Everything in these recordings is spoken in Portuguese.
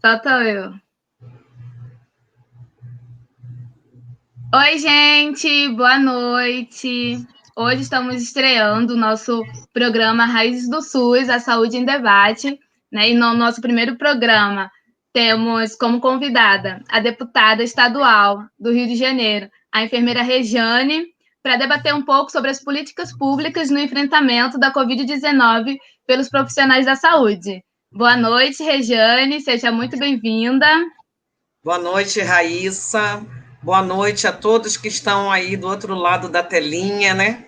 Falta eu. Oi, gente, boa noite. Hoje estamos estreando o nosso programa Raízes do SUS, a Saúde em Debate, né? E no nosso primeiro programa temos como convidada a deputada estadual do Rio de Janeiro, a enfermeira Rejane, para debater um pouco sobre as políticas públicas no enfrentamento da Covid-19 pelos profissionais da saúde. Boa noite, Rejane, seja muito bem-vinda. Boa noite, Raíssa. Boa noite a todos que estão aí do outro lado da telinha, né?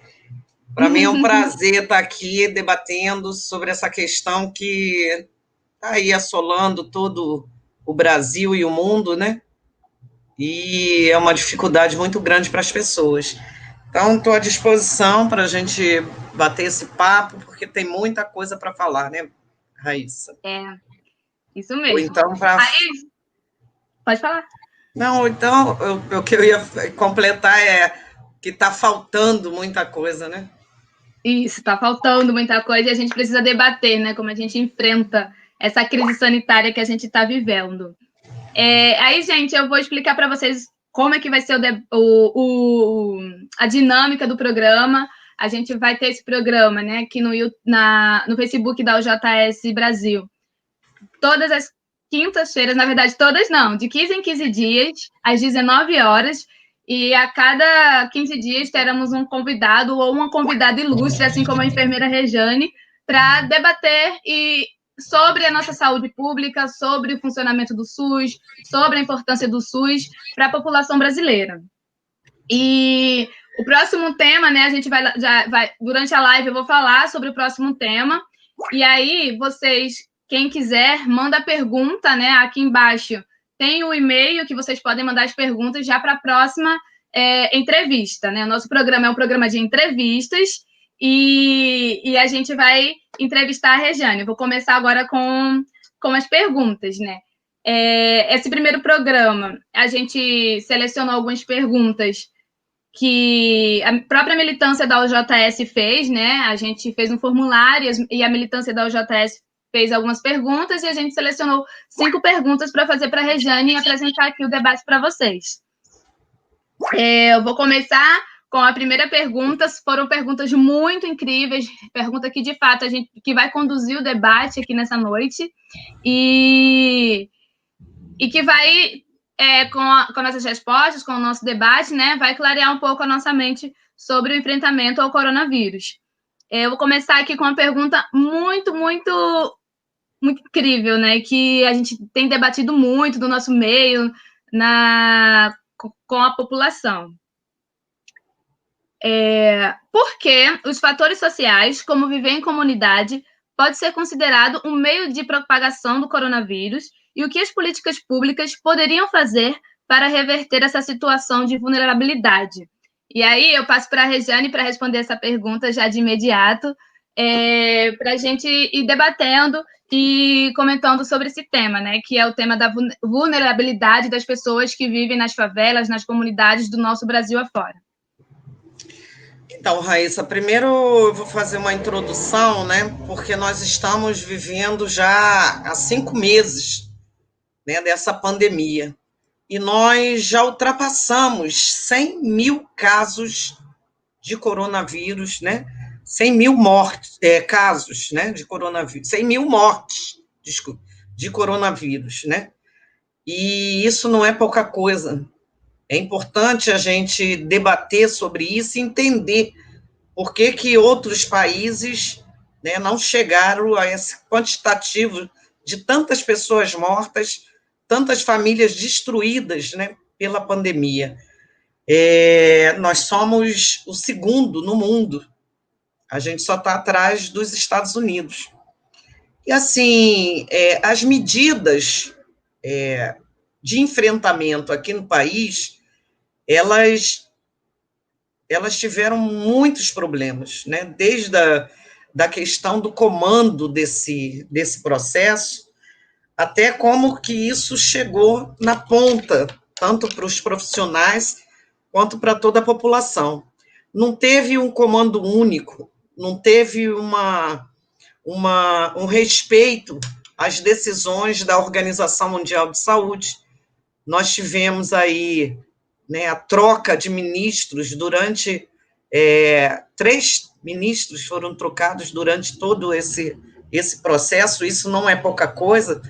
Para mim é um prazer estar aqui debatendo sobre essa questão que está aí assolando todo o Brasil e o mundo, né? E é uma dificuldade muito grande para as pessoas. Então, estou à disposição para a gente bater esse papo, porque tem muita coisa para falar, né, Raíssa? É, isso Ou mesmo. então, para Aí, pode falar. Não, então, o que eu ia completar é que está faltando muita coisa, né? Isso, está faltando muita coisa e a gente precisa debater, né? Como a gente enfrenta essa crise sanitária que a gente está vivendo. Aí, gente, eu vou explicar para vocês como é que vai ser a dinâmica do programa. A gente vai ter esse programa, né, aqui no Facebook da UJS Brasil. Todas as quintas-feiras, na verdade, todas não, de 15 em 15 dias, às 19 horas, e a cada 15 dias teremos um convidado ou uma convidada ilustre, assim como a enfermeira Rejane, para debater sobre a nossa saúde pública, sobre o funcionamento do SUS, sobre a importância do SUS para a população brasileira. E o próximo tema, né, a gente vai durante a live eu vou falar sobre o próximo tema, e aí vocês, quem quiser, manda pergunta, né, aqui embaixo tem o e-mail que vocês podem mandar as perguntas já para a próxima entrevista, né? O nosso programa é um programa de entrevistas e a gente vai entrevistar a Rejane. Eu vou começar agora com as perguntas, né? Esse primeiro programa, a gente selecionou algumas perguntas que a própria militância da UJS fez, né? A gente fez um formulário e a militância da UJS fez algumas perguntas e a gente selecionou 5 perguntas para fazer para a Rejane e apresentar aqui o debate para vocês. Eu vou começar com a primeira pergunta. Foram perguntas muito incríveis, pergunta que de fato a gente que vai conduzir o debate aqui nessa noite e que vai com nossas respostas, com o nosso debate, né, vai clarear um pouco a nossa mente sobre o enfrentamento ao coronavírus. Eu vou começar aqui com uma pergunta muito, muito, muito incrível, né, que a gente tem debatido muito do nosso meio com a população. Por que os fatores sociais, como viver em comunidade, pode ser considerado um meio de propagação do coronavírus e o que as políticas públicas poderiam fazer para reverter essa situação de vulnerabilidade? E aí eu passo para a Rejane para responder essa pergunta já de imediato, para a gente ir debatendo e comentando sobre esse tema, né, que é o tema da vulnerabilidade das pessoas que vivem nas favelas, nas comunidades do nosso Brasil afora. Então, Raíssa, primeiro eu vou fazer uma introdução, né? Porque nós estamos vivendo já há 5 meses, né, dessa pandemia. E nós já ultrapassamos 100 mil casos de coronavírus, né? 100 mil casos, né, de coronavírus, 100 mil mortes, desculpa, de coronavírus, né? E isso não é pouca coisa. É importante a gente debater sobre isso e entender por que que outros países, né, não chegaram a esse quantitativo de tantas pessoas mortas, tantas famílias destruídas, né, pela pandemia. Nós somos o segundo no mundo. A gente só está atrás dos Estados Unidos. E, assim, as medidas de enfrentamento aqui no país, elas tiveram muitos problemas, né? Desde da questão do comando desse processo, até como que isso chegou na ponta, tanto para os profissionais quanto para toda a população. Não teve um comando único, não teve um respeito as decisões da Organização Mundial de Saúde. Nós tivemos aí, né, a troca de ministros durante 3 ministros foram trocados durante todo esse processo. Isso não é pouca coisa.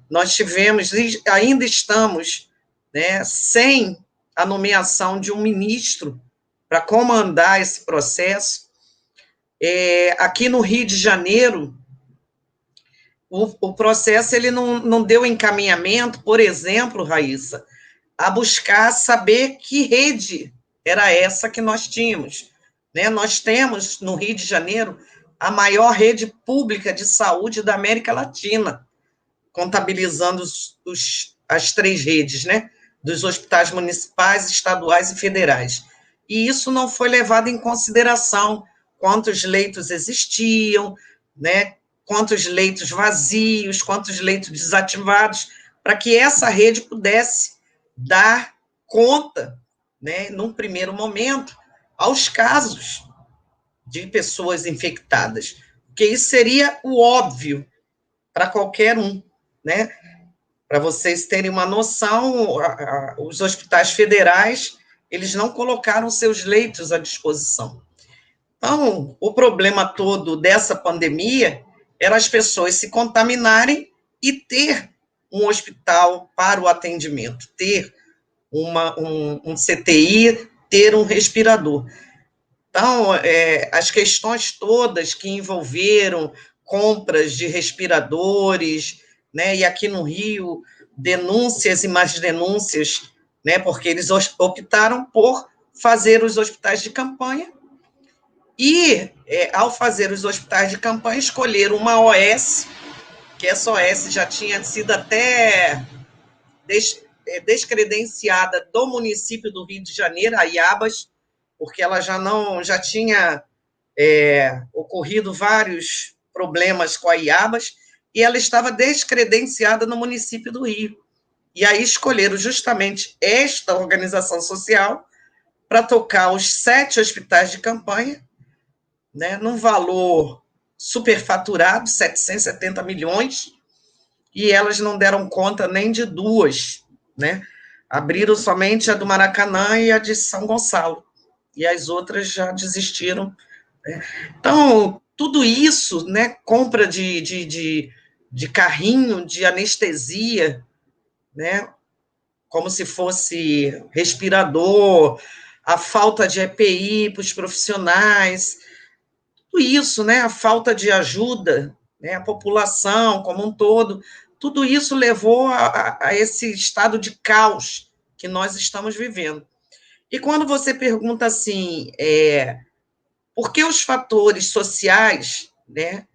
Nós tivemos, e ainda estamos, né, sem a nomeação de um ministro para comandar esse processo. Aqui no Rio de Janeiro, o processo ele não deu encaminhamento, por exemplo, Raíssa, a buscar saber que rede era essa que nós tínhamos. Né? Nós temos, no Rio de Janeiro, a maior rede pública de saúde da América Latina, contabilizando as 3 redes, né? Dos hospitais municipais, estaduais e federais. E isso não foi levado em consideração, quantos leitos existiam, né? Quantos leitos vazios, quantos leitos desativados, para que essa rede pudesse dar conta, né, num primeiro momento, aos casos de pessoas infectadas, porque isso seria o óbvio para qualquer um, né? Para vocês terem uma noção, os hospitais federais, eles não colocaram seus leitos à disposição. Então, o problema todo dessa pandemia era as pessoas se contaminarem e ter um hospital para o atendimento, ter um CTI, ter um respirador. Então, as questões todas que envolveram compras de respiradores, né, e aqui no Rio, denúncias e mais denúncias, né, porque eles optaram por fazer os hospitais de campanha e, ao fazer os hospitais de campanha, escolheram uma OS, que essa OS já tinha sido até descredenciada do município do Rio de Janeiro, a Iabas, porque ela já tinha ocorrido vários problemas com a Iabas, e ela estava descredenciada no município do Rio. E aí escolheram justamente esta organização social para tocar os 7 hospitais de campanha, né, num valor superfaturado, 770 milhões, e elas não deram conta nem de 2, né? Abriram somente a do Maracanã e a de São Gonçalo, e as outras já desistiram. Né? Então, tudo isso, né, compra de carrinho de anestesia, né, como se fosse respirador, a falta de EPI para os profissionais, tudo isso, né, a falta de ajuda, né, a população como um todo, tudo isso levou a esse estado de caos que nós estamos vivendo. E quando você pergunta assim, por que os fatores sociais, né,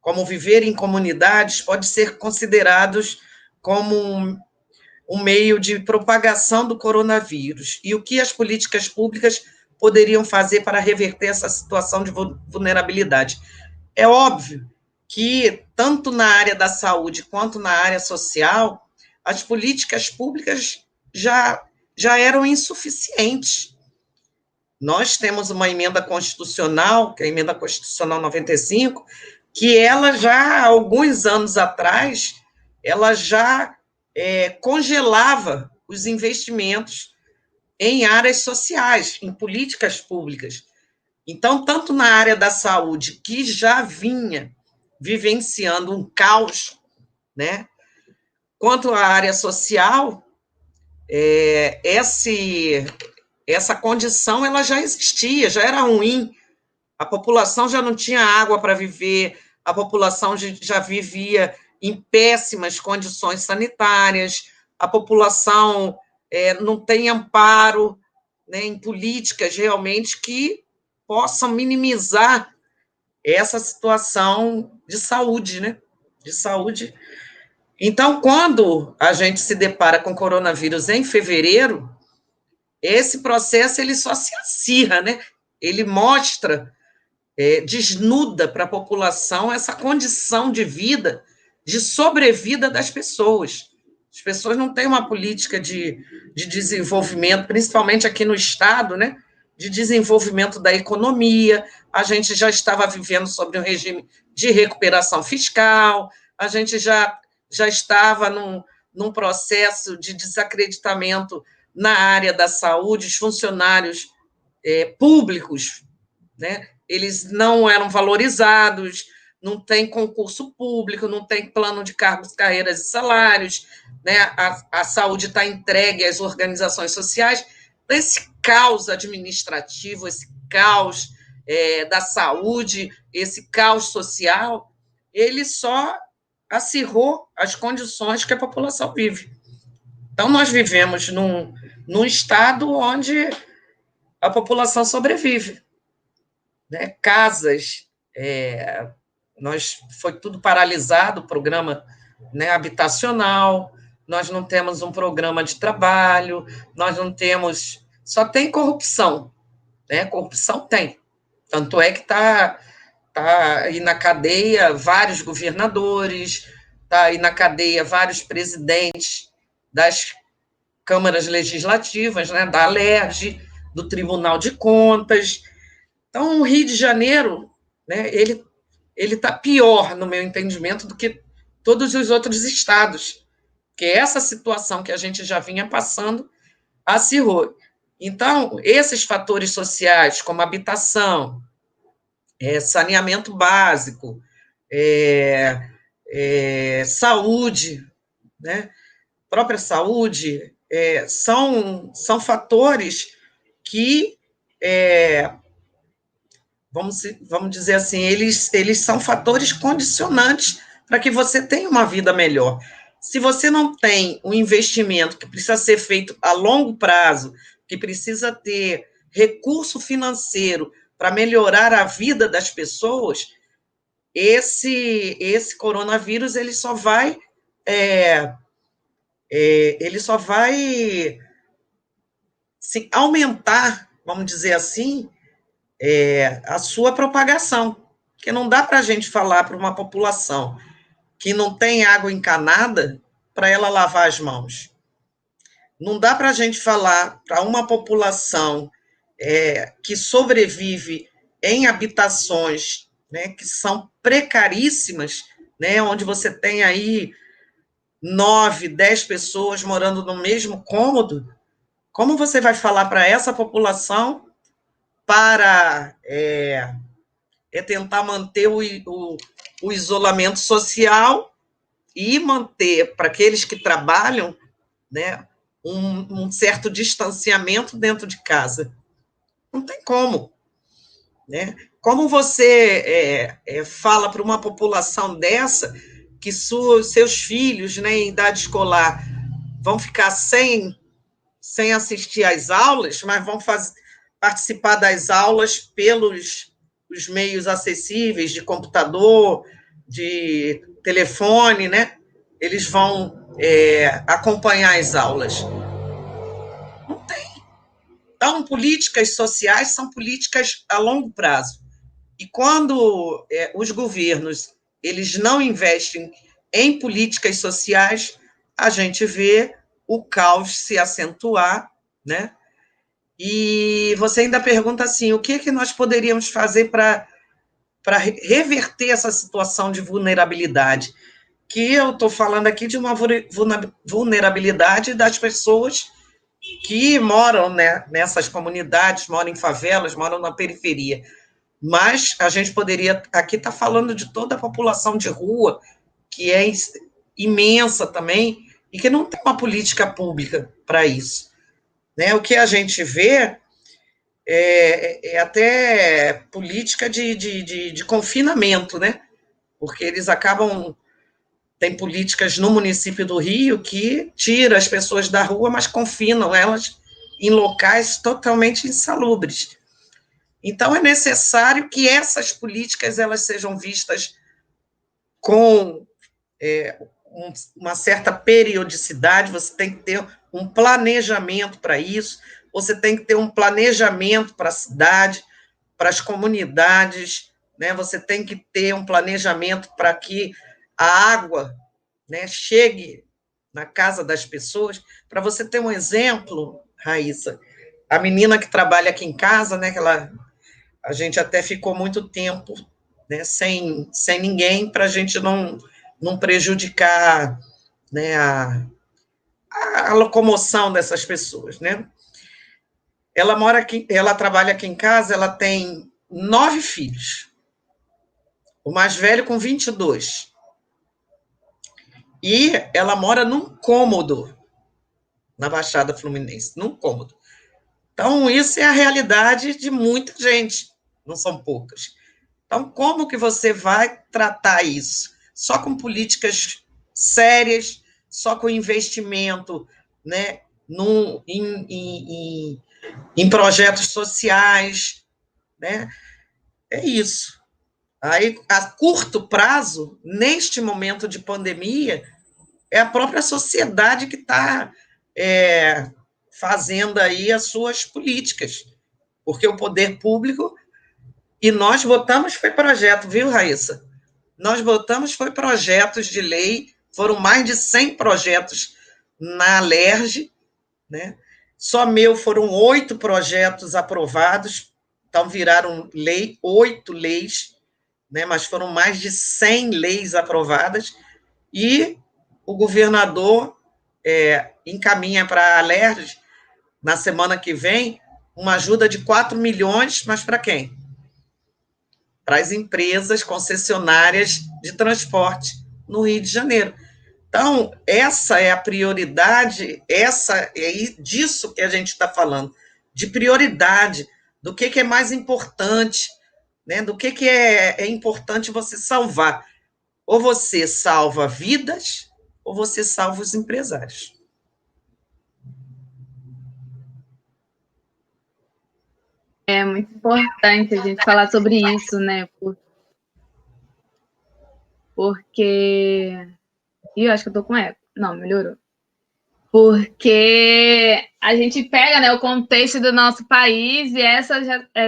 como viver em comunidades, pode ser considerados como um meio de propagação do coronavírus? E o que as políticas públicas poderiam fazer para reverter essa situação de vulnerabilidade? É óbvio que, tanto na área da saúde quanto na área social, as políticas públicas já eram insuficientes. Nós temos uma emenda constitucional, que é a Emenda Constitucional 95, que ela já, há alguns anos atrás, ela já congelava os investimentos em áreas sociais, em políticas públicas. Então, tanto na área da saúde, que já vinha vivenciando um caos, né, quanto a área social, essa condição ela já existia, já era ruim. A população já não tinha água para viver, a população já vivia em péssimas condições sanitárias, a população não tem amparo, né, em políticas realmente que possam minimizar essa situação de saúde, né? De saúde. Então, quando a gente se depara com o coronavírus em fevereiro, esse processo ele só se acirra, né? Ele mostra, desnuda para a população essa condição de vida, de sobrevida das pessoas. As pessoas não têm uma política de desenvolvimento, principalmente aqui no Estado, né? De desenvolvimento da economia. A gente já estava vivendo sobre um regime de recuperação fiscal, a gente já estava num processo de desacreditamento na área da saúde, os funcionários públicos, né? Eles não eram valorizados, não tem concurso público, não tem plano de cargos, carreiras e salários, né? A saúde está entregue às organizações sociais. Esse caos administrativo, esse caos da saúde, esse caos social, ele só acirrou as condições que a população vive. Então, nós vivemos num estado onde a população sobrevive, né? Casas, foi tudo paralisado, o programa, né, habitacional, nós não temos um programa de trabalho, nós não temos, só tem corrupção, né? Corrupção tem, tanto é que está aí na cadeia vários governadores, está aí na cadeia vários presidentes das câmaras legislativas, né, da Alerj, do Tribunal de Contas. Então, o Rio de Janeiro, né, ele está pior, no meu entendimento, do que todos os outros estados, que essa situação que a gente já vinha passando acirrou. Então, esses fatores sociais, como habitação, saneamento básico, saúde, né, própria saúde, são fatores que vamos dizer assim, eles são fatores condicionantes para que você tenha uma vida melhor. Se você não tem um investimento que precisa ser feito a longo prazo, que precisa ter recurso financeiro para melhorar a vida das pessoas, esse coronavírus ele só vai aumentar, vamos dizer assim, a sua propagação. Porque não dá para a gente falar para uma população que não tem água encanada para ela lavar as mãos. Não dá para a gente falar para uma população que sobrevive em habitações, né, que são precaríssimas, né, onde você tem aí 9, 10 pessoas morando no mesmo cômodo. Como você vai falar para essa população para tentar manter o isolamento social e manter, para aqueles que trabalham, né, um certo distanciamento dentro de casa? Não tem como, né? Como você fala para uma população dessa que seus filhos, né, em idade escolar vão ficar sem assistir às aulas, mas vão participar das aulas pelos os meios acessíveis de computador, de telefone, né? Eles vão acompanhar as aulas. Não tem. Então, políticas sociais são políticas a longo prazo. E quando os governos eles não investem em políticas sociais, a gente vê o caos se acentuar, né? E você ainda pergunta assim, o que nós poderíamos fazer para reverter essa situação de vulnerabilidade? Que eu estou falando aqui de uma vulnerabilidade das pessoas que moram, né, nessas comunidades, moram em favelas, moram na periferia. Mas a gente poderia aqui estar falando de toda a população de rua, que é imensa também, e que não tem uma política pública para isso, né? O que a gente vê até política de confinamento, né? Porque eles acabam. Tem políticas no município do Rio que tira as pessoas da rua, mas confinam elas em locais totalmente insalubres. Então, é necessário que essas políticas elas sejam vistas com uma certa periodicidade, você tem que ter um planejamento para isso, você tem que ter um planejamento para a cidade, para as comunidades, né? Você tem que ter um planejamento para que a água, né, chegue na casa das pessoas. Para você ter um exemplo, Raíssa, a menina que trabalha aqui em casa, né, a gente até ficou muito tempo, né, sem ninguém, para a gente não prejudicar, né, a locomoção dessas pessoas, né? Ela mora aqui, ela trabalha aqui em casa, ela tem 9 filhos. O mais velho com 22. E ela mora num cômodo na Baixada Fluminense, num cômodo. Então, isso é a realidade de muita gente, não são poucas. Então, como que você vai tratar isso? Só com políticas sérias, só com investimento, né, em projetos sociais, né? É isso. Aí, a curto prazo, neste momento de pandemia, é a própria sociedade que está fazendo aí as suas políticas, porque o poder público, e nós votamos, foi projeto, viu, Raíssa? Nós votamos, foi projetos de lei, foram mais de 100 projetos na Alerj, né? Só meu foram 8 projetos aprovados, então viraram lei, 8 leis, né? Mas foram mais de 100 leis aprovadas, e o governador encaminha para a Alerj, na semana que vem, uma ajuda de 4 milhões, mas para quem? Para as empresas concessionárias de transporte no Rio de Janeiro. Então, essa é a prioridade, essa é disso que a gente está falando, de prioridade, do que é mais importante, né? Do que é importante você salvar. Ou você salva vidas, ou você salva os empresários. É muito importante a gente falar sobre isso, né? Porque. Ih, eu acho que eu tô com eco. Não, melhorou. Porque a gente pega, né, o contexto do nosso país, e é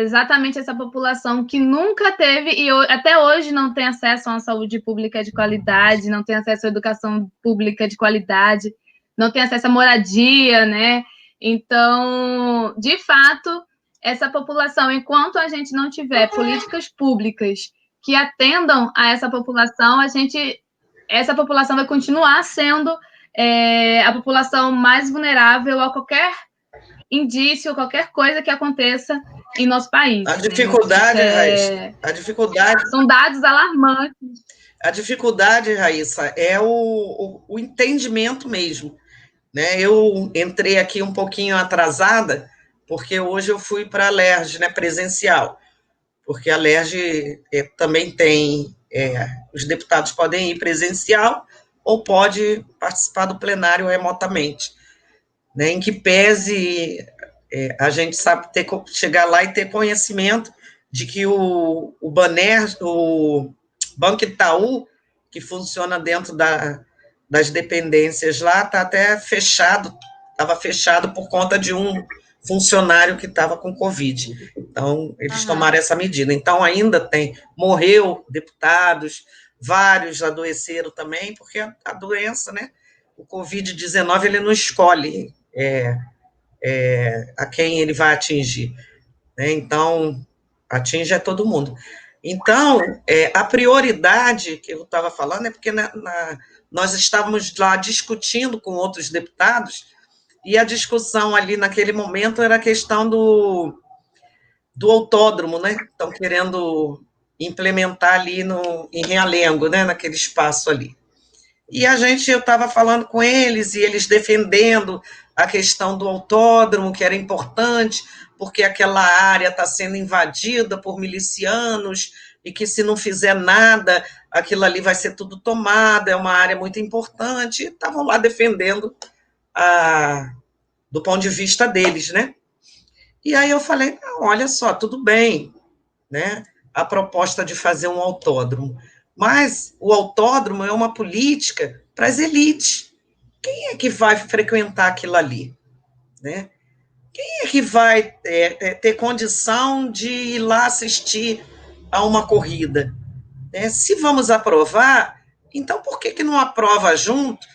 exatamente essa população que nunca teve e até hoje não tem acesso a uma saúde pública de qualidade, não tem acesso à educação pública de qualidade, não tem acesso à moradia, né? Então, de fato, essa população, enquanto a gente não tiver políticas públicas que atendam a essa população, essa população vai continuar sendo a população mais vulnerável a qualquer indício, qualquer coisa que aconteça em nosso país. A dificuldade, né? a dificuldade. São dados alarmantes. A dificuldade, Raíssa, é o entendimento mesmo. Né? Eu entrei aqui um pouquinho atrasada, porque hoje eu fui para a Alerj, né, presencial, porque a Alerj também tem, os deputados podem ir presencial ou pode participar do plenário remotamente, né, em que pese a gente sabe chegar lá e ter conhecimento de que o Banco Itaú, que funciona dentro das dependências lá, está até fechado, estava fechado por conta de um funcionário que estava com Covid. Então, eles tomaram essa medida. Então, ainda morreu deputados, vários adoeceram também, porque a doença, né, o Covid-19, ele não escolhe a quem ele vai atingir, né? Então, atinge a todo mundo. Então, a prioridade que eu estava falando é porque nós estávamos lá discutindo com outros deputados, e a discussão ali naquele momento era a questão do autódromo, né? Estão querendo implementar ali em Realengo, né? Naquele espaço ali. E eu estava falando com eles, e eles defendendo a questão do autódromo, que era importante, porque aquela área está sendo invadida por milicianos, e que se não fizer nada, aquilo ali vai ser tudo tomado, é uma área muito importante, e estavam lá defendendo do ponto de vista deles, né? E aí eu falei, olha só, tudo bem, né? A proposta de fazer um autódromo, mas o autódromo é uma política para as elites. Quem é que vai frequentar aquilo ali? Né? Quem é que vai ter condição de ir lá assistir a uma corrida? Né? Se vamos aprovar, então por que não aprova junto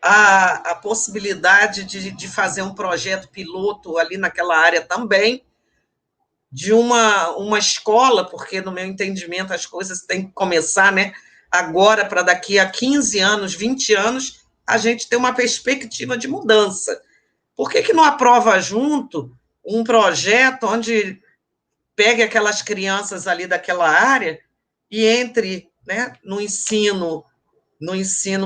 a possibilidade de fazer um projeto piloto ali naquela área também, de uma escola, porque no meu entendimento as coisas têm que começar, né, agora para daqui a 15 anos, 20 anos, a gente ter uma perspectiva de mudança. Por que não aprova junto um projeto onde pegue aquelas crianças ali daquela área e entre, né, no ensino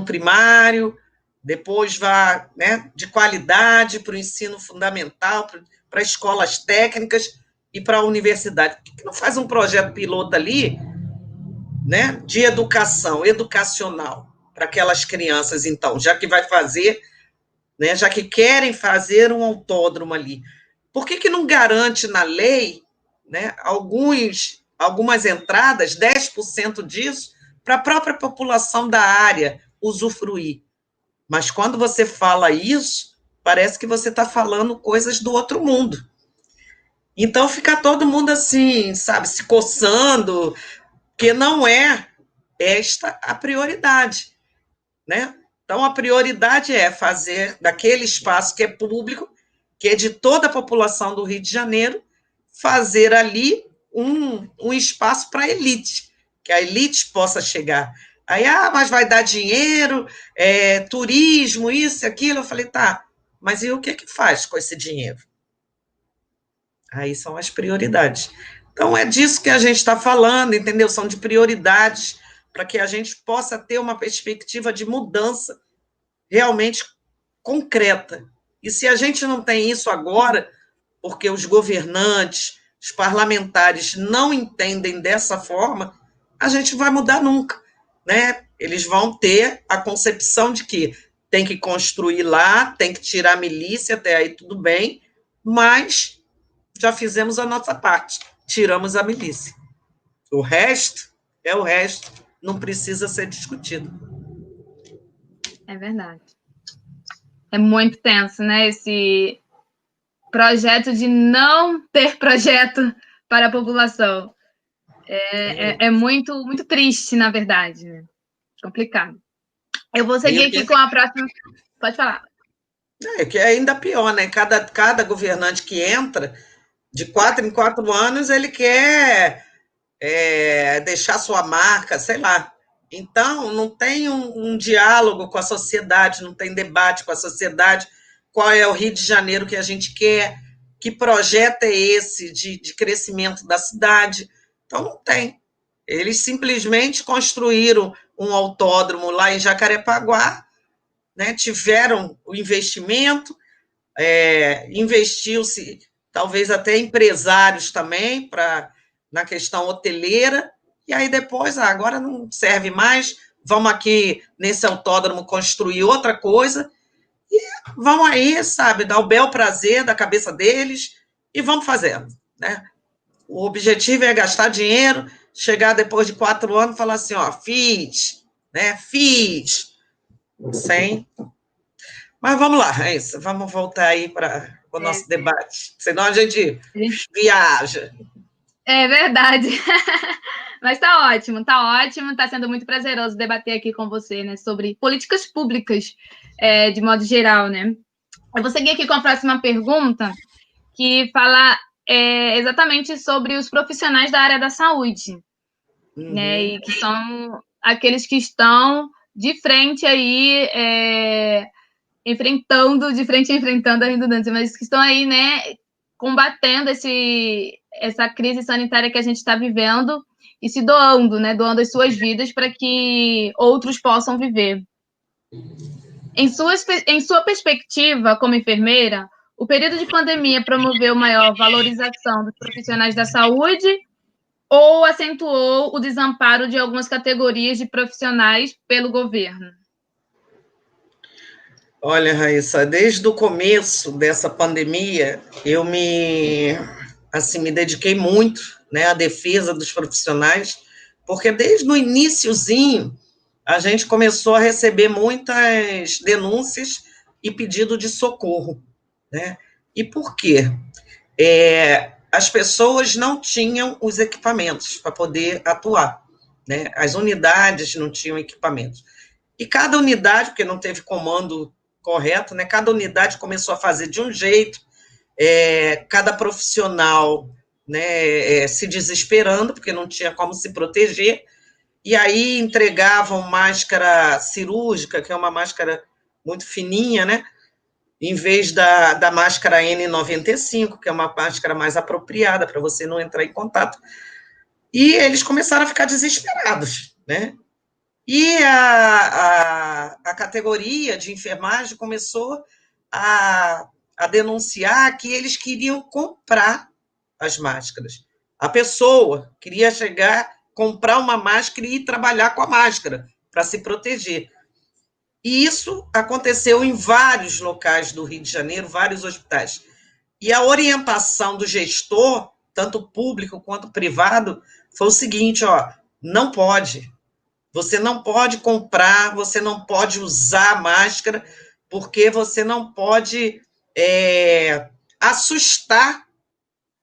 primário, depois vá, né, de qualidade para o ensino fundamental, para escolas técnicas e para a universidade? Por que não faz um projeto piloto ali, né, de educação, educacional, para aquelas crianças, então, já que vai fazer, né, já que querem fazer um autódromo ali? Por que não garante na lei, né, algumas entradas, 10% disso, para a própria população da área usufruir? Mas quando você fala isso, parece que você está falando coisas do outro mundo. Então fica todo mundo assim, sabe, se coçando, que não é esta a prioridade, né? Então a prioridade é fazer daquele espaço que é público, que é de toda a população do Rio de Janeiro, fazer ali um espaço para a elite, que a elite possa chegar. Aí, mas vai dar dinheiro, turismo, isso e aquilo. Eu falei, tá, mas e o que faz com esse dinheiro? Aí são as prioridades. Então, é disso que a gente está falando, entendeu? São de prioridades para que a gente possa ter uma perspectiva de mudança realmente concreta. E se a gente não tem isso agora, porque os governantes, os parlamentares não entendem dessa forma, a gente vai mudar nunca, né? Eles vão ter a concepção de que tem que construir lá, tem que tirar a milícia, até aí tudo bem, mas já fizemos a nossa parte, tiramos a milícia. O resto é o resto, não precisa ser discutido. É verdade. É muito tenso, né? Esse projeto de não ter projeto para a população. É muito, muito triste, na verdade, né? Complicado. Eu vou seguir aqui com a próxima. Pode falar. É que é ainda pior, né? Cada governante que entra, de 4 em 4 anos, ele quer deixar sua marca, sei lá. Então, não tem um diálogo com a sociedade, não tem debate com a sociedade. Qual é o Rio de Janeiro que a gente quer? Que projeto é esse de crescimento da cidade? Então, não tem. Eles simplesmente construíram um autódromo lá em Jacarepaguá, né? Tiveram o investimento, investiu-se, talvez até empresários também, na questão hoteleira, e aí depois, agora não serve mais, vamos aqui nesse autódromo construir outra coisa, e vão aí, sabe, dar o bel prazer da cabeça deles, e vamos fazendo, né? O objetivo é gastar dinheiro, chegar depois de 4 anos e falar assim, ó, fiz, né, sem... Mas vamos lá, é isso, vamos voltar aí para o nosso debate, senão a gente viaja. É verdade. Mas tá ótimo, tá sendo muito prazeroso debater aqui com você, né, sobre políticas públicas, de modo geral, né? Eu vou seguir aqui com a próxima pergunta, que fala exatamente sobre os profissionais da área da saúde, né, e que são aqueles que estão de frente aí, enfrentando a redundância, mas que estão aí, né, combatendo essa crise sanitária que a gente está vivendo e se doando, né, doando as suas vidas para que outros possam viver. Em sua perspectiva como enfermeira, o período de pandemia promoveu maior valorização dos profissionais da saúde ou acentuou o desamparo de algumas categorias de profissionais pelo governo? Olha, Raíssa, desde o começo dessa pandemia, eu me dediquei muito, né, à defesa dos profissionais, porque desde o iniciozinho a gente começou a receber muitas denúncias e pedido de socorro, né? E por quê? As pessoas não tinham os equipamentos para poder atuar, né? As unidades não tinham equipamentos. E cada unidade, porque não teve comando correto, né? Cada unidade começou a fazer de um jeito, cada profissional, né, se desesperando, porque não tinha como se proteger, e aí entregavam máscara cirúrgica, que é uma máscara muito fininha, né? Em vez da máscara N95, que é uma máscara mais apropriada para você não entrar em contato. E eles começaram a ficar desesperados, né? E a categoria de enfermagem começou a, a denunciar que eles queriam comprar as máscaras. A pessoa queria chegar, comprar uma máscara e ir trabalhar com a máscara para se proteger. E isso aconteceu em vários locais do Rio de Janeiro, vários hospitais. E a orientação do gestor, tanto público quanto privado, foi o seguinte: ó, não pode. Você não pode comprar, você não pode usar máscara, porque você não pode assustar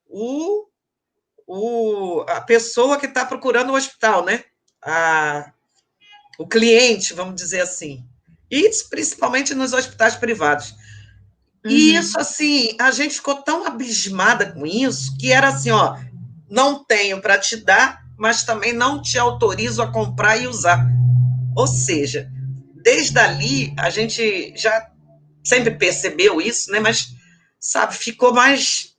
o, a pessoa que está procurando o hospital, né? O cliente, vamos dizer assim. E principalmente nos hospitais privados. E isso, assim, a gente ficou tão abismada com isso, que era assim, ó, não tenho para te dar, mas também não te autorizo a comprar e usar. Ou seja, desde ali, a gente já sempre percebeu isso, né? Mas, sabe, ficou mais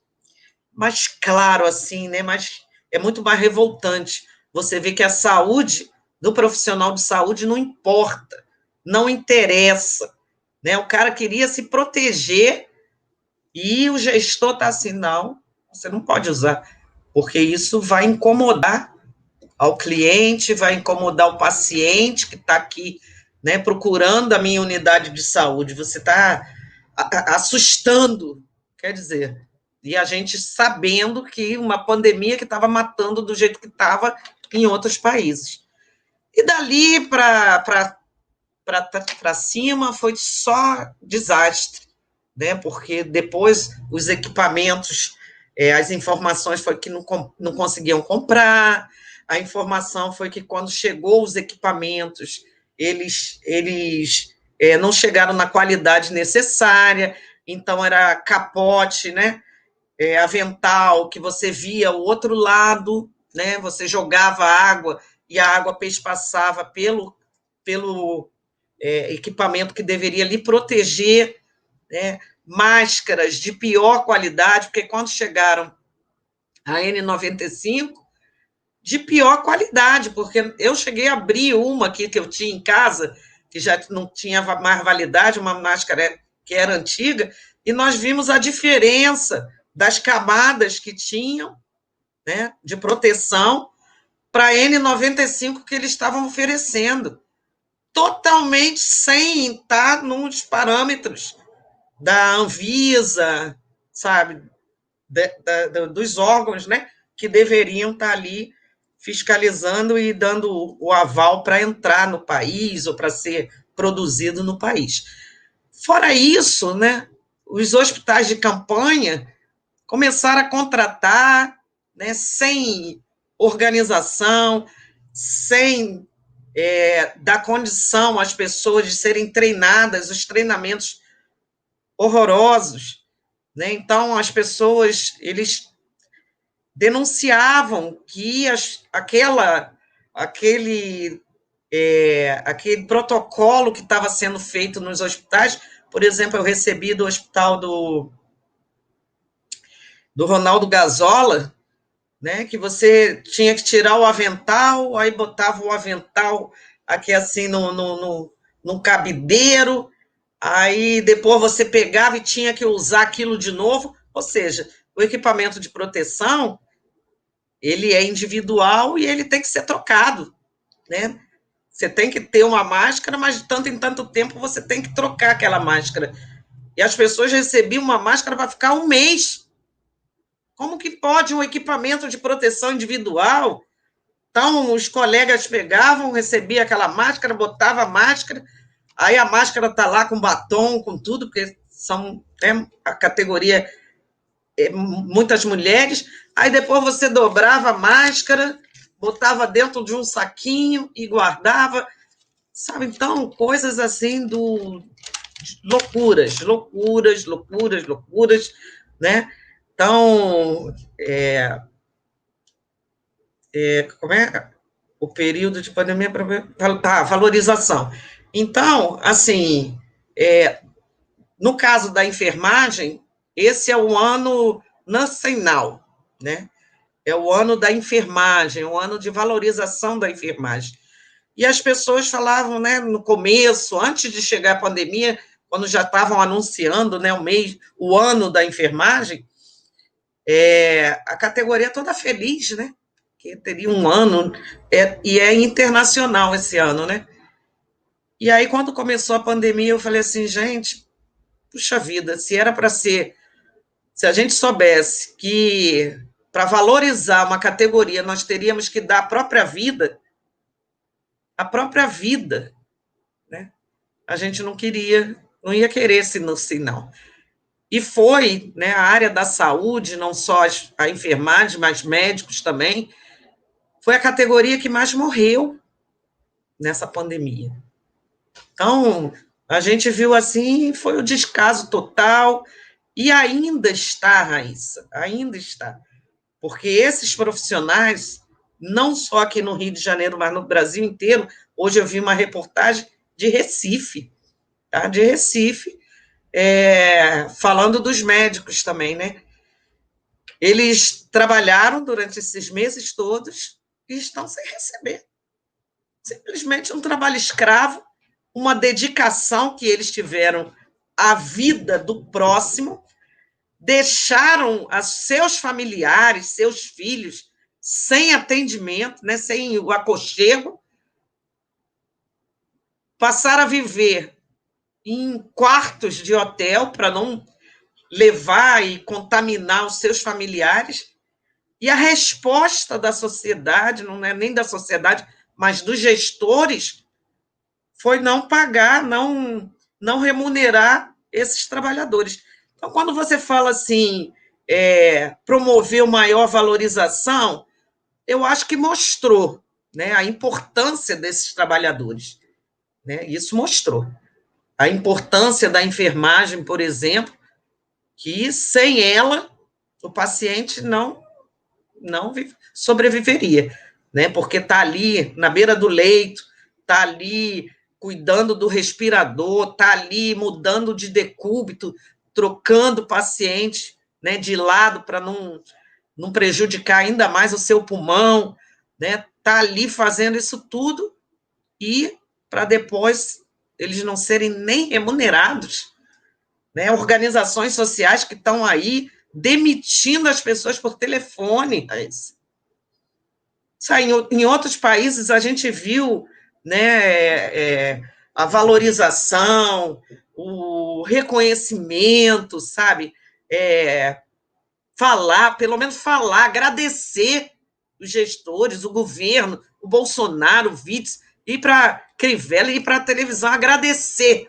claro, assim, né? Mas é muito mais revoltante. Você vê que a saúde do profissional de saúde não importa, não interessa, né? O cara queria se proteger e o gestor está assim, não, você não pode usar, porque isso vai incomodar ao cliente, vai incomodar o paciente que está aqui, né, procurando a minha unidade de saúde. Você está assustando, quer dizer, e a gente sabendo que uma pandemia que estava matando do jeito que estava em outros países. E dali para cima foi só desastre, né? Porque depois os equipamentos, as informações foi que não conseguiam comprar, a informação foi que quando chegou os equipamentos, eles não chegaram na qualidade necessária, então era capote, né? Avental, que você via o outro lado, né? Você jogava água e a água passava pelo equipamento que deveria lhe proteger, né? Máscaras de pior qualidade, porque quando chegaram a N95, de pior qualidade, porque eu cheguei a abrir uma aqui que eu tinha em casa, que já não tinha mais validade, uma máscara que era antiga, e nós vimos a diferença das camadas que tinham, né, de proteção para a N95 que eles estavam oferecendo, totalmente sem estar nos parâmetros da Anvisa, sabe, dos órgãos, né, que deveriam estar ali fiscalizando e dando o aval para entrar no país ou para ser produzido no país. Fora isso, né, os hospitais de campanha começaram a contratar, né, sem organização, sem dar condição às pessoas de serem treinadas, os treinamentos horrorosos, né? Então, as pessoas, eles denunciavam que aquele protocolo que estava sendo feito nos hospitais, por exemplo, eu recebi do hospital do Ronaldo Gazola, né, que você tinha que tirar o avental, aí botava o avental aqui assim num cabideiro, aí depois você pegava e tinha que usar aquilo de novo, ou seja, o equipamento de proteção, ele é individual e ele tem que ser trocado, né? Você tem que ter uma máscara, mas de tanto em tanto tempo você tem que trocar aquela máscara. E as pessoas recebiam uma máscara para ficar um mês. Como que pode um equipamento de proteção individual? Então, os colegas pegavam, recebiam aquela máscara, botava a máscara, aí a máscara está lá com batom, com tudo, porque são a categoria muitas mulheres, aí depois você dobrava a máscara, botava dentro de um saquinho e guardava, sabe? Então, coisas assim loucuras, loucuras, loucuras, loucuras, né? Então, como é? O período de pandemia, valorização. Então, assim, no caso da enfermagem, esse é o ano nacional, né? É o ano da enfermagem, o ano de valorização da enfermagem. E as pessoas falavam, né, no começo, antes de chegar a pandemia, quando já estavam anunciando, né, o ano da enfermagem, a categoria toda feliz, né? Que teria um ano, e é internacional esse ano, né? E aí, quando começou a pandemia, eu falei assim, gente, puxa vida, se era para ser, se a gente soubesse que para valorizar uma categoria nós teríamos que dar a própria vida, né? A gente não queria, não ia querer esse não. E foi, né, a área da saúde, não só a enfermagem, mas médicos também, foi a categoria que mais morreu nessa pandemia. Então, a gente viu assim, foi o descaso total, e ainda está, Raíssa, ainda está. Porque esses profissionais, não só aqui no Rio de Janeiro, mas no Brasil inteiro, hoje eu vi uma reportagem de Recife, tá? De Recife, falando dos médicos também, né? Eles trabalharam durante esses meses todos e estão sem receber. Simplesmente um trabalho escravo, uma dedicação que eles tiveram à vida do próximo, deixaram seus familiares, seus filhos, sem atendimento, né, sem o aconchego, passaram a viver em quartos de hotel para não levar e contaminar os seus familiares. E a resposta da sociedade, não é nem da sociedade, mas dos gestores, foi não pagar, não remunerar esses trabalhadores. Então, quando você fala assim, promover maior valorização, eu acho que mostrou, né, a importância desses trabalhadores. Né? Isso mostrou. A importância da enfermagem, por exemplo, que sem ela o paciente não sobreviveria, né? Porque está ali na beira do leito, está ali cuidando do respirador, está ali mudando de decúbito, trocando o paciente, né, de lado para não prejudicar ainda mais o seu pulmão, né? Está ali fazendo isso tudo e para depois eles não serem nem remunerados, né? Organizações sociais que estão aí demitindo as pessoas por telefone. Em outros países a gente viu, né, a valorização, o reconhecimento, sabe? Pelo menos falar, agradecer os gestores, o governo, o Bolsonaro, o Witzel, ir para Crivella, ir para a televisão agradecer.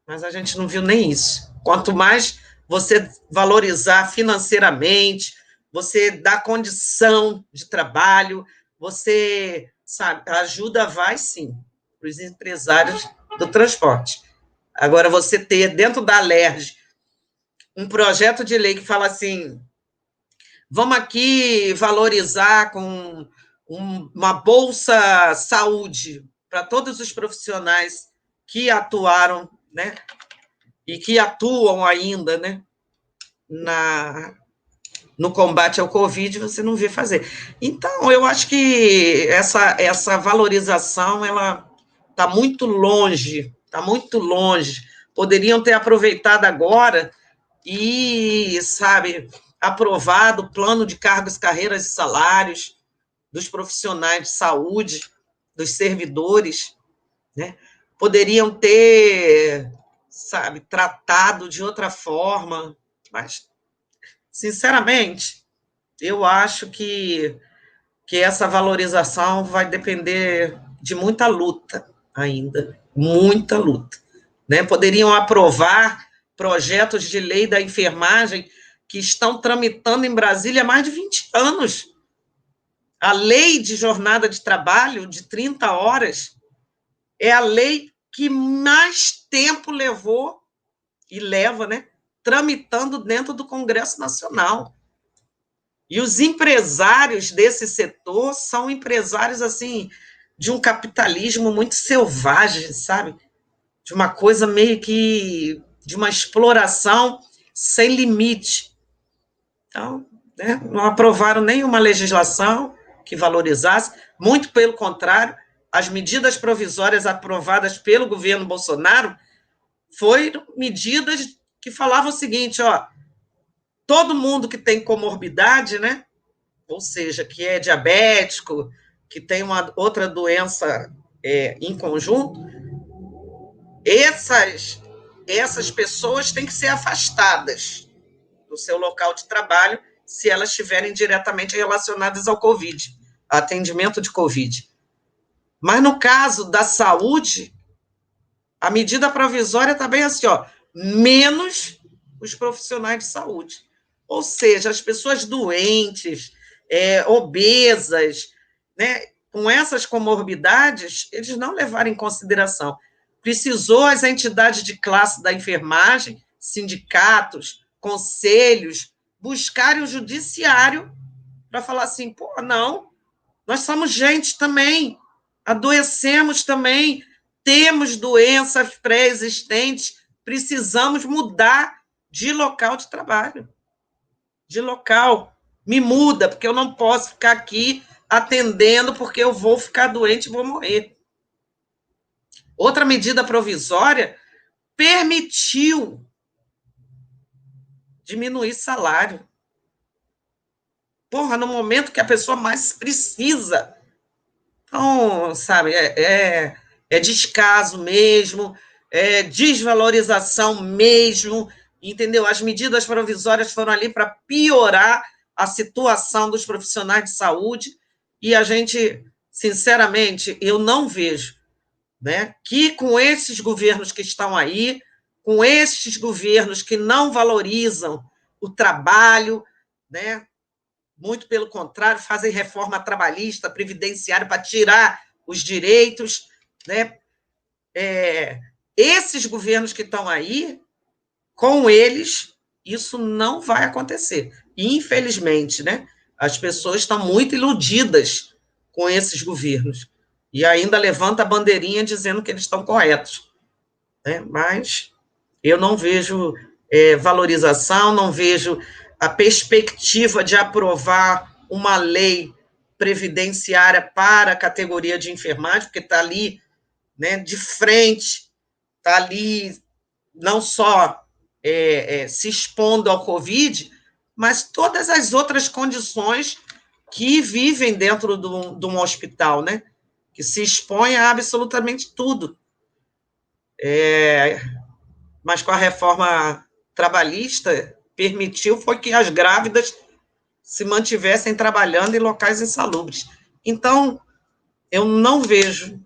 Mas a gente não viu nem isso. Quanto mais você valorizar financeiramente, você dar condição de trabalho, você, sabe, a ajuda vai sim para os empresários do transporte. Agora, você ter dentro da Alerj um projeto de lei que fala assim, vamos aqui valorizar com uma bolsa saúde para todos os profissionais que atuaram, né, e que atuam ainda, né, no combate ao Covid, você não vê fazer. Então, eu acho que essa valorização ela está muito longe, está muito longe. Poderiam ter aproveitado agora e, sabe, aprovado o plano de cargos, carreiras e salários dos profissionais de saúde, dos servidores, né? Poderiam ter, sabe, tratado de outra forma, mas, sinceramente, eu acho que essa valorização vai depender de muita luta ainda, muita luta. Né? Poderiam aprovar projetos de lei da enfermagem que estão tramitando em Brasília há mais de 20 anos. A lei de jornada de trabalho de 30 horas é a lei que mais tempo levou e leva, né, tramitando dentro do Congresso Nacional. E os empresários desse setor são empresários, assim, de um capitalismo muito selvagem, sabe? De uma coisa meio que... de uma exploração sem limite. Então, né, não aprovaram nenhuma legislação que valorizasse, muito pelo contrário, as medidas provisórias aprovadas pelo governo Bolsonaro foram medidas que falavam o seguinte, ó, todo mundo que tem comorbidade, né, ou seja, que é diabético, que tem uma outra doença em conjunto, essas pessoas têm que ser afastadas do seu local de trabalho se elas estiverem diretamente relacionadas ao Covid, atendimento de Covid. Mas no caso da saúde, a medida provisória está bem assim, ó, menos os profissionais de saúde. Ou seja, as pessoas doentes, obesas, né, com essas comorbidades, eles não levaram em consideração. Precisou as entidades de classe da enfermagem, sindicatos, conselhos, buscarem o judiciário para falar assim, pô, não, nós somos gente também, adoecemos também, temos doenças pré-existentes, precisamos mudar de local de trabalho, de local. Me muda, porque eu não posso ficar aqui atendendo, porque eu vou ficar doente e vou morrer. Outra medida provisória permitiu diminuir salário. Porra, no momento que a pessoa mais precisa. Então, sabe, é descaso mesmo, é desvalorização mesmo, entendeu? As medidas provisórias foram ali para piorar a situação dos profissionais de saúde e a gente, sinceramente, eu não vejo, né, que com esses governos que estão aí, com esses governos que não valorizam o trabalho, né, muito pelo contrário, fazem reforma trabalhista, previdenciária para tirar os direitos, né? Esses governos que estão aí, com eles, isso não vai acontecer. Infelizmente, né? As pessoas estão muito iludidas com esses governos e ainda levanta a bandeirinha dizendo que eles estão corretos, né? Mas eu não vejo valorização, não vejo a perspectiva de aprovar uma lei previdenciária para a categoria de enfermagem, porque está ali, né, de frente, está ali não só se expondo ao Covid, mas todas as outras condições que vivem dentro de um hospital, né, que se expõe a absolutamente tudo. Mas com a reforma trabalhista, permitiu foi que as grávidas se mantivessem trabalhando em locais insalubres. Então, eu não vejo,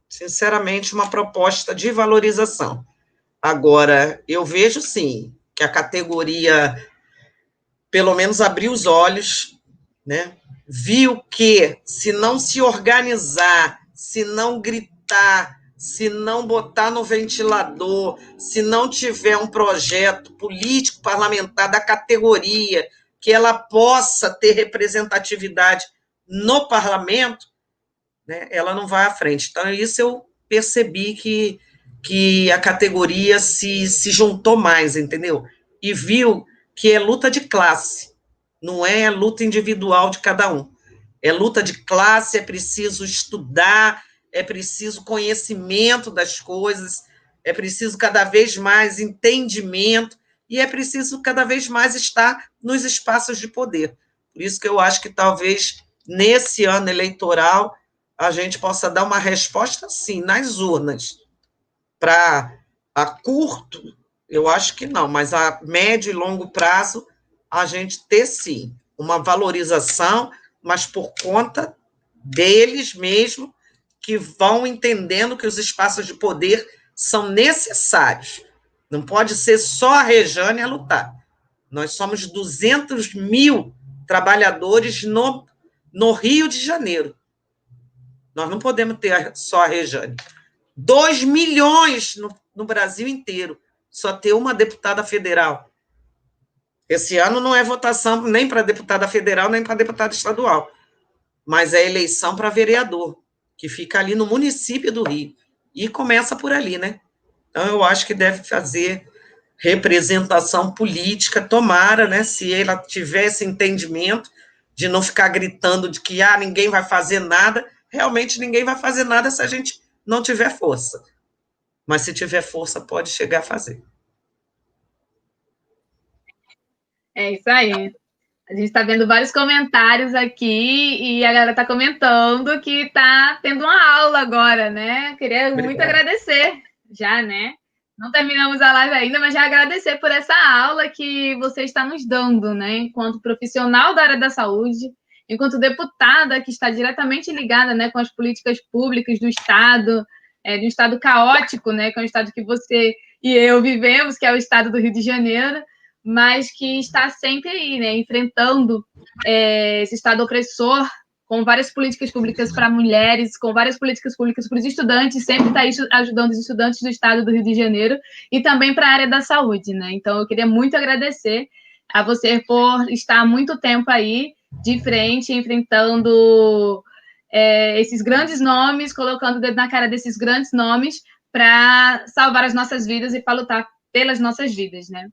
sinceramente, uma proposta de valorização. Agora, eu vejo, sim, que a categoria, pelo menos, abriu os olhos, né? Viu que, se não se organizar, se não gritar, se não botar no ventilador, se não tiver um projeto político parlamentar da categoria, que ela possa ter representatividade no parlamento, né, ela não vai à frente. Então, isso eu percebi que a categoria se juntou mais, entendeu? E viu que é luta de classe, não é luta individual de cada um. É luta de classe, é preciso estudar, é preciso conhecimento das coisas, é preciso cada vez mais entendimento e é preciso cada vez mais estar nos espaços de poder. Por isso que eu acho que talvez nesse ano eleitoral a gente possa dar uma resposta, sim, nas urnas. Para a curto, eu acho que não, mas a médio e longo prazo, a gente ter, sim, uma valorização, mas por conta deles mesmo, que vão entendendo que os espaços de poder são necessários. Não pode ser só a Rejane a lutar. Nós somos 200 mil trabalhadores no Rio de Janeiro. Nós não podemos ter só a Rejane. 2 milhões no Brasil inteiro, só ter uma deputada federal. Esse ano não é votação nem para deputada federal, nem para deputada estadual, mas é eleição para vereador, que fica ali no município do Rio. E começa por ali, né? Então, eu acho que deve fazer representação política, tomara, né? Se ela tiver esse entendimento de não ficar gritando de que ninguém vai fazer nada, realmente ninguém vai fazer nada se a gente não tiver força. Mas se tiver força, pode chegar a fazer. É isso aí. A gente está vendo vários comentários aqui e a galera está comentando que está tendo uma aula agora, né? Queria muito Obrigado. agradecer já, né? Não terminamos a live ainda, mas já agradecer por essa aula que você está nos dando, né? Enquanto profissional da área da saúde, enquanto deputada que está diretamente ligada, né, com as políticas públicas do Estado, de um Estado caótico, né? Que é um Estado que você e eu vivemos, que é o Estado do Rio de Janeiro, mas que está sempre aí, né, enfrentando esse Estado opressor, com várias políticas públicas para mulheres, com várias políticas públicas para os estudantes, sempre está aí ajudando os estudantes do Estado do Rio de Janeiro e também para a área da saúde, né? Então, eu queria muito agradecer a você por estar há muito tempo aí de frente, enfrentando esses grandes nomes, colocando o dedo na cara desses grandes nomes para salvar as nossas vidas e para lutar pelas nossas vidas, né?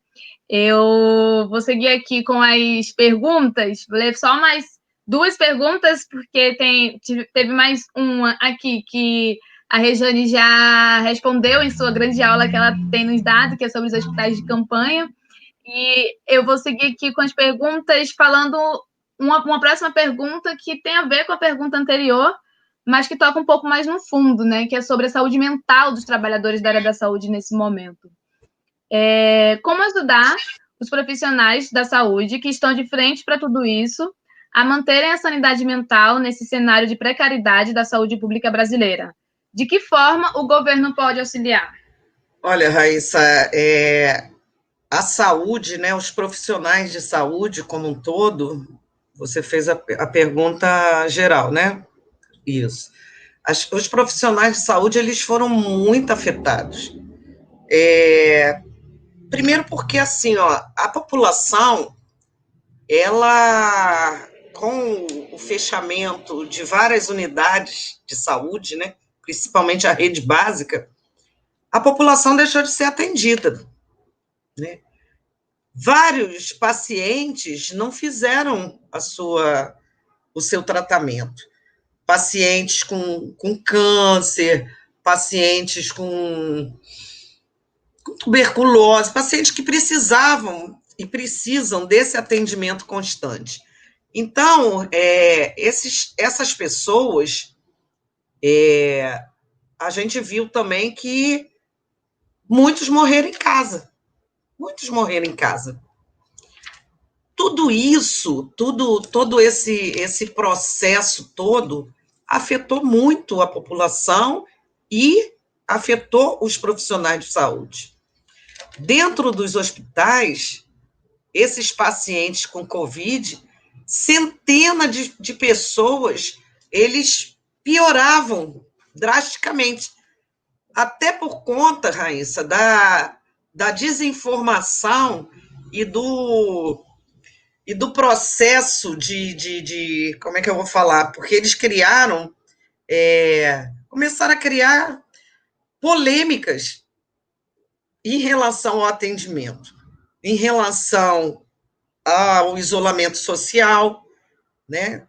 Eu vou seguir aqui com as perguntas, vou ler só mais duas perguntas, porque teve mais uma aqui que a Rejane já respondeu em sua grande aula que ela tem nos dado, que é sobre os hospitais de campanha. E eu vou seguir aqui com as perguntas, falando uma próxima pergunta que tem a ver com a pergunta anterior, mas que toca um pouco mais no fundo, né? Que é sobre a saúde mental dos trabalhadores da área da saúde nesse momento. Como ajudar os profissionais da saúde que estão de frente para tudo isso a manterem a sanidade mental nesse cenário de precariedade da saúde pública brasileira? De que forma o governo pode auxiliar? Olha, Raíssa, a saúde, né, os profissionais de saúde como um todo, você fez a pergunta geral, né? Isso. Os profissionais de saúde, eles foram muito afetados. Primeiro porque, assim, ó, a população, ela, com o fechamento de várias unidades de saúde, né, principalmente a rede básica, a população deixou de ser atendida, né? Vários pacientes não fizeram o seu tratamento. Pacientes com câncer, pacientes com tuberculose, pacientes que precisavam e precisam desse atendimento constante. Então, essas pessoas, a gente viu também que muitos morreram em casa. Muitos morreram em casa. Tudo isso, todo esse processo todo, afetou muito a população e afetou os profissionais de saúde. Dentro dos hospitais, esses pacientes com Covid, centenas de pessoas, eles pioravam drasticamente. Até por conta, Raíssa, da desinformação e do processo como é que eu vou falar? Porque eles começaram a criar polêmicas em relação ao atendimento, em relação ao isolamento social, né?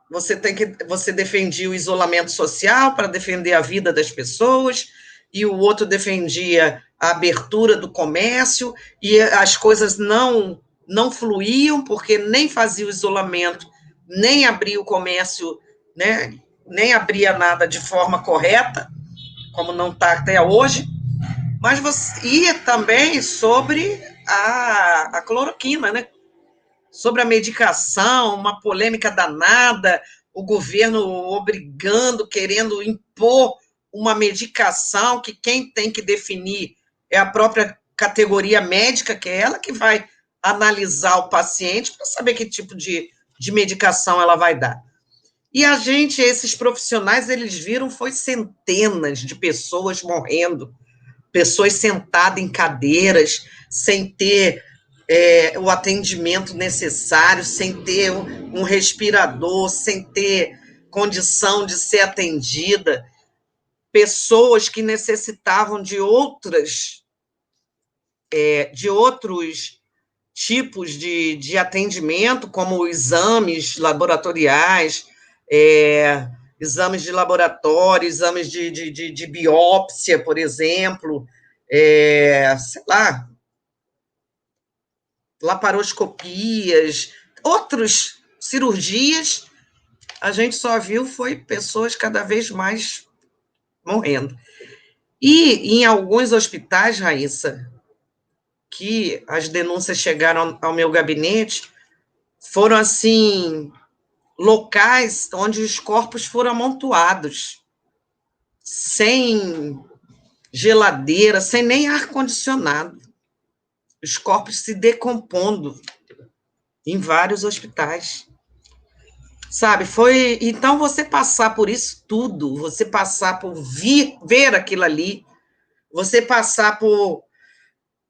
Você defendia o isolamento social para defender a vida das pessoas, e o outro defendia a abertura do comércio, e as coisas não fluíam, porque nem fazia o isolamento, nem abria o comércio, né? Nem abria nada de forma correta, como não está até hoje. Mas ia também sobre a cloroquina, né? Sobre a medicação, uma polêmica danada, o governo obrigando, querendo impor uma medicação que quem tem que definir é a própria categoria médica, que é ela que vai analisar o paciente para saber que tipo de medicação ela vai dar. E esses profissionais, eles viram, foi centenas de pessoas morrendo, pessoas sentadas em cadeiras, sem ter o atendimento necessário, sem ter um respirador, sem ter condição de ser atendida, pessoas que necessitavam de outros tipos de atendimento, como exames laboratoriais, exames de laboratório, exames de biópsia, por exemplo, sei lá, laparoscopias, outras cirurgias, a gente só viu foi pessoas cada vez mais morrendo. E em alguns hospitais, Raíssa, que as denúncias chegaram ao meu gabinete, foram, assim, locais onde os corpos foram amontoados, sem geladeira, sem nem ar-condicionado. Os corpos se decompondo em vários hospitais. Sabe, foi. Então, você passar por isso tudo, você passar por ver aquilo ali, você passar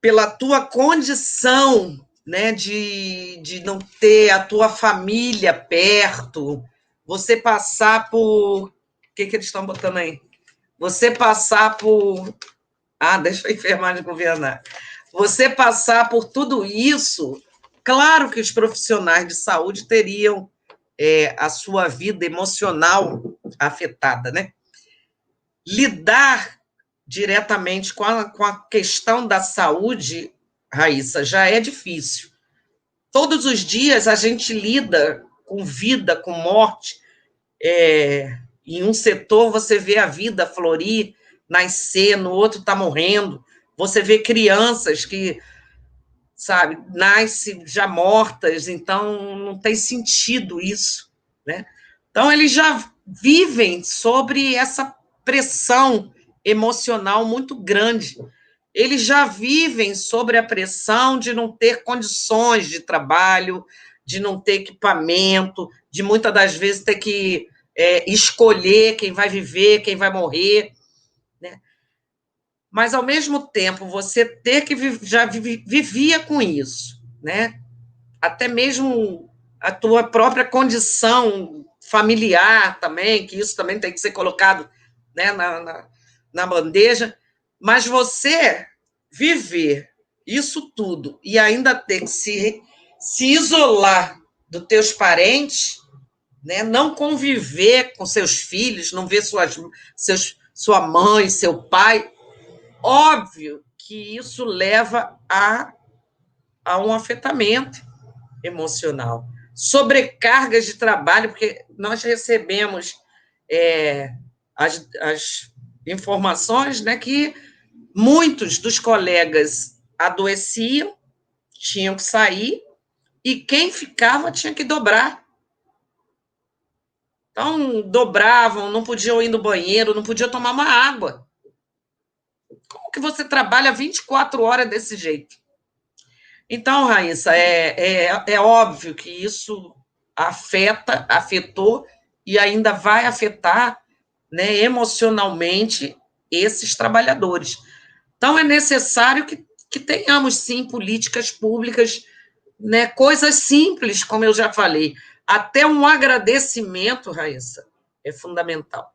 pela tua condição, né, de não ter a tua família perto, você passar por. O que eles estão botando aí? Você passar por. Ah, deixa a enfermagem governar. Você passar por tudo isso, claro que os profissionais de saúde teriam a sua vida emocional afetada, né? Lidar diretamente com a questão da saúde, Raíssa, já é difícil. Todos os dias a gente lida com vida, com morte. Em um setor você vê a vida florir, nascer, no outro está morrendo. Você vê crianças que, sabe, nascem já mortas, então não tem sentido isso, né? Então, eles já vivem sobre essa pressão emocional muito grande. Eles já vivem sobre a pressão de não ter condições de trabalho, de não ter equipamento, de muitas das vezes ter que escolher quem vai viver, quem vai morrer, né? Mas, ao mesmo tempo, você ter que já vivia com isso, né? Até mesmo a tua própria condição familiar também, que isso também tem que ser colocado, né, na bandeja, mas você viver isso tudo e ainda ter que se isolar dos teus parentes, né, não conviver com seus filhos, não ver sua mãe, seu pai, óbvio que isso leva a um afetamento emocional. Sobrecargas de trabalho, porque nós recebemos as informações, né, que muitos dos colegas adoeciam, tinham que sair, e quem ficava tinha que dobrar. Então, dobravam, não podiam ir no banheiro, não podiam tomar uma água. Como que você trabalha 24 horas desse jeito? Então, Raíssa, é óbvio que isso afetou e ainda vai afetar, né, emocionalmente esses trabalhadores. Então, é necessário que tenhamos, sim, políticas públicas, né, coisas simples, como eu já falei. Até um agradecimento, Raíssa, é fundamental,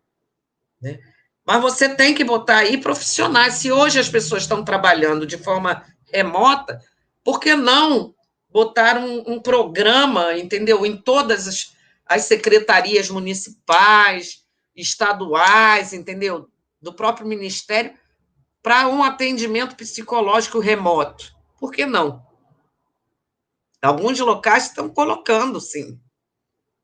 né? Mas você tem que botar aí profissionais. Se hoje as pessoas estão trabalhando de forma remota, por que não botar um programa, entendeu? Em todas as secretarias municipais, estaduais, entendeu? Do próprio Ministério, para um atendimento psicológico remoto. Por que não? Alguns locais estão colocando, sim.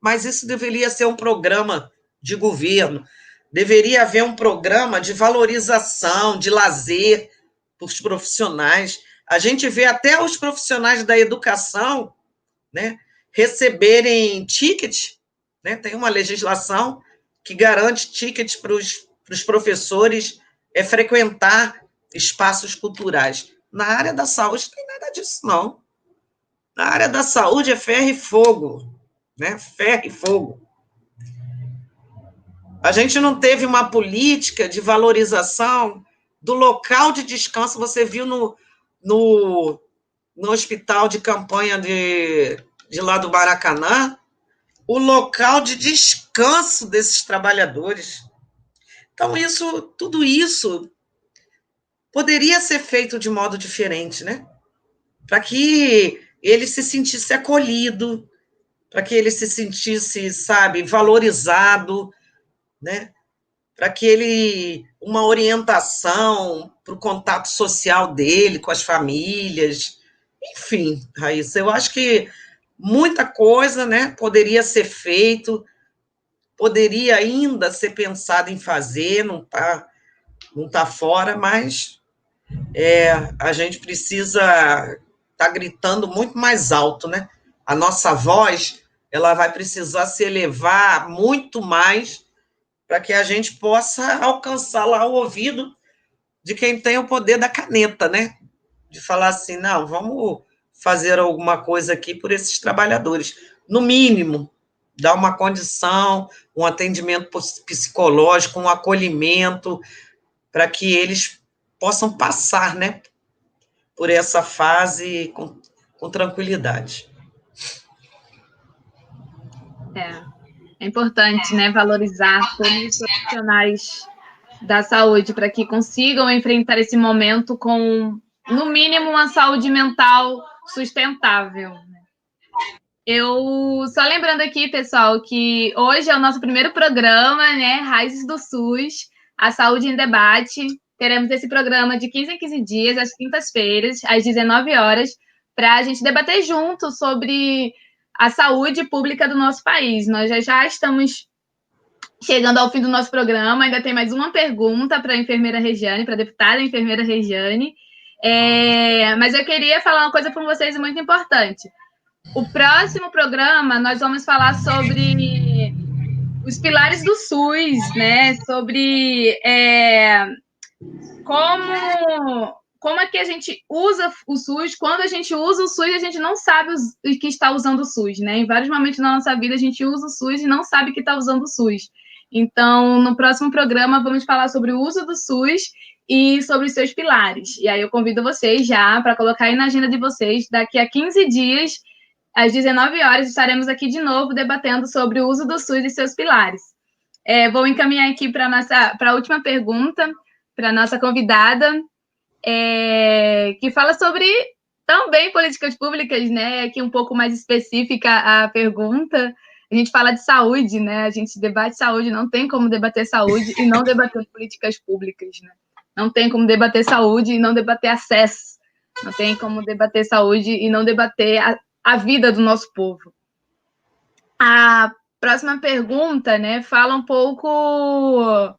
Mas isso deveria ser um programa de governo. Deveria haver um programa de valorização, de lazer para os profissionais. A gente vê até os profissionais da educação, né, receberem ticket, né? Tem uma legislação que garante ticket para os professores frequentar espaços culturais. Na área da saúde não tem nada disso, não. Na área da saúde é ferro e fogo, né? Ferro e fogo. A gente não teve uma política de valorização do local de descanso. Você viu no hospital de campanha de lá do Maracanã, o local de descanso desses trabalhadores. Então, tudo isso poderia ser feito de modo diferente, né? Para que ele se sentisse acolhido, para que ele se sentisse, sabe, valorizado, né? Para que ele, uma orientação para o contato social dele com as famílias, enfim, Raíssa, eu acho que muita coisa, né, poderia ser feito, poderia ainda ser pensado em fazer, não tá fora, mas a gente precisa estar gritando muito mais alto, né? A nossa voz, ela vai precisar se elevar muito mais para que a gente possa alcançar lá o ouvido de quem tem o poder da caneta, né? De falar assim, não, vamos fazer alguma coisa aqui por esses trabalhadores. No mínimo, dar uma condição, um atendimento psicológico, um acolhimento, para que eles possam passar, né, por essa fase com tranquilidade. É importante, né, valorizar todos os profissionais da saúde para que consigam enfrentar esse momento com, no mínimo, uma saúde mental sustentável. Eu só lembrando aqui, pessoal, que hoje é o nosso primeiro programa, né, Raízes do SUS, a Saúde em Debate. Teremos esse programa de 15 em 15 dias, às quintas-feiras, às 19 horas, para a gente debater junto sobre a saúde pública do nosso país. Nós já estamos chegando ao fim do nosso programa, ainda tem mais uma pergunta para a enfermeira Regiane, para a deputada enfermeira Regiane. Mas eu queria falar uma coisa para vocês muito importante. O próximo programa, nós vamos falar sobre os pilares do SUS, né? Sobre como é que a gente usa o SUS. Quando a gente usa o SUS, a gente não sabe o que está usando o SUS, né? Em vários momentos da nossa vida, a gente usa o SUS e não sabe que está usando o SUS. Então, no próximo programa, vamos falar sobre o uso do SUS e sobre os seus pilares. E aí eu convido vocês já para colocar aí na agenda de vocês, daqui a 15 dias, às 19 horas, estaremos aqui de novo debatendo sobre o uso do SUS e seus pilares. Vou encaminhar aqui para a última pergunta, para a nossa convidada, que fala sobre também políticas públicas, né? Aqui um pouco mais específica a pergunta. A gente fala de saúde, né? A gente debate saúde, não tem como debater saúde e não debater políticas públicas, né? Não tem como debater saúde e não debater acesso. Não tem como debater saúde e não debater a vida do nosso povo. A próxima pergunta, né, fala um pouco...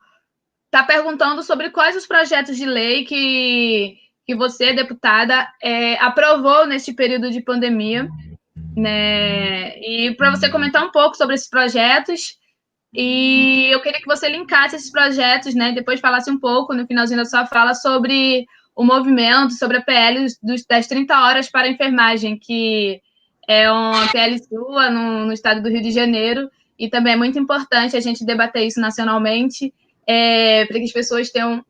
Está perguntando sobre quais os projetos de lei que você, deputada, aprovou neste período de pandemia, né? E para você comentar um pouco sobre esses projetos, e eu queria que você linkasse esses projetos, né? Depois falasse um pouco, no finalzinho da sua fala, sobre o movimento, sobre a PL das 30 horas para a enfermagem, que é uma PL sua no estado do Rio de Janeiro, e também é muito importante a gente debater isso nacionalmente, para que as pessoas tenham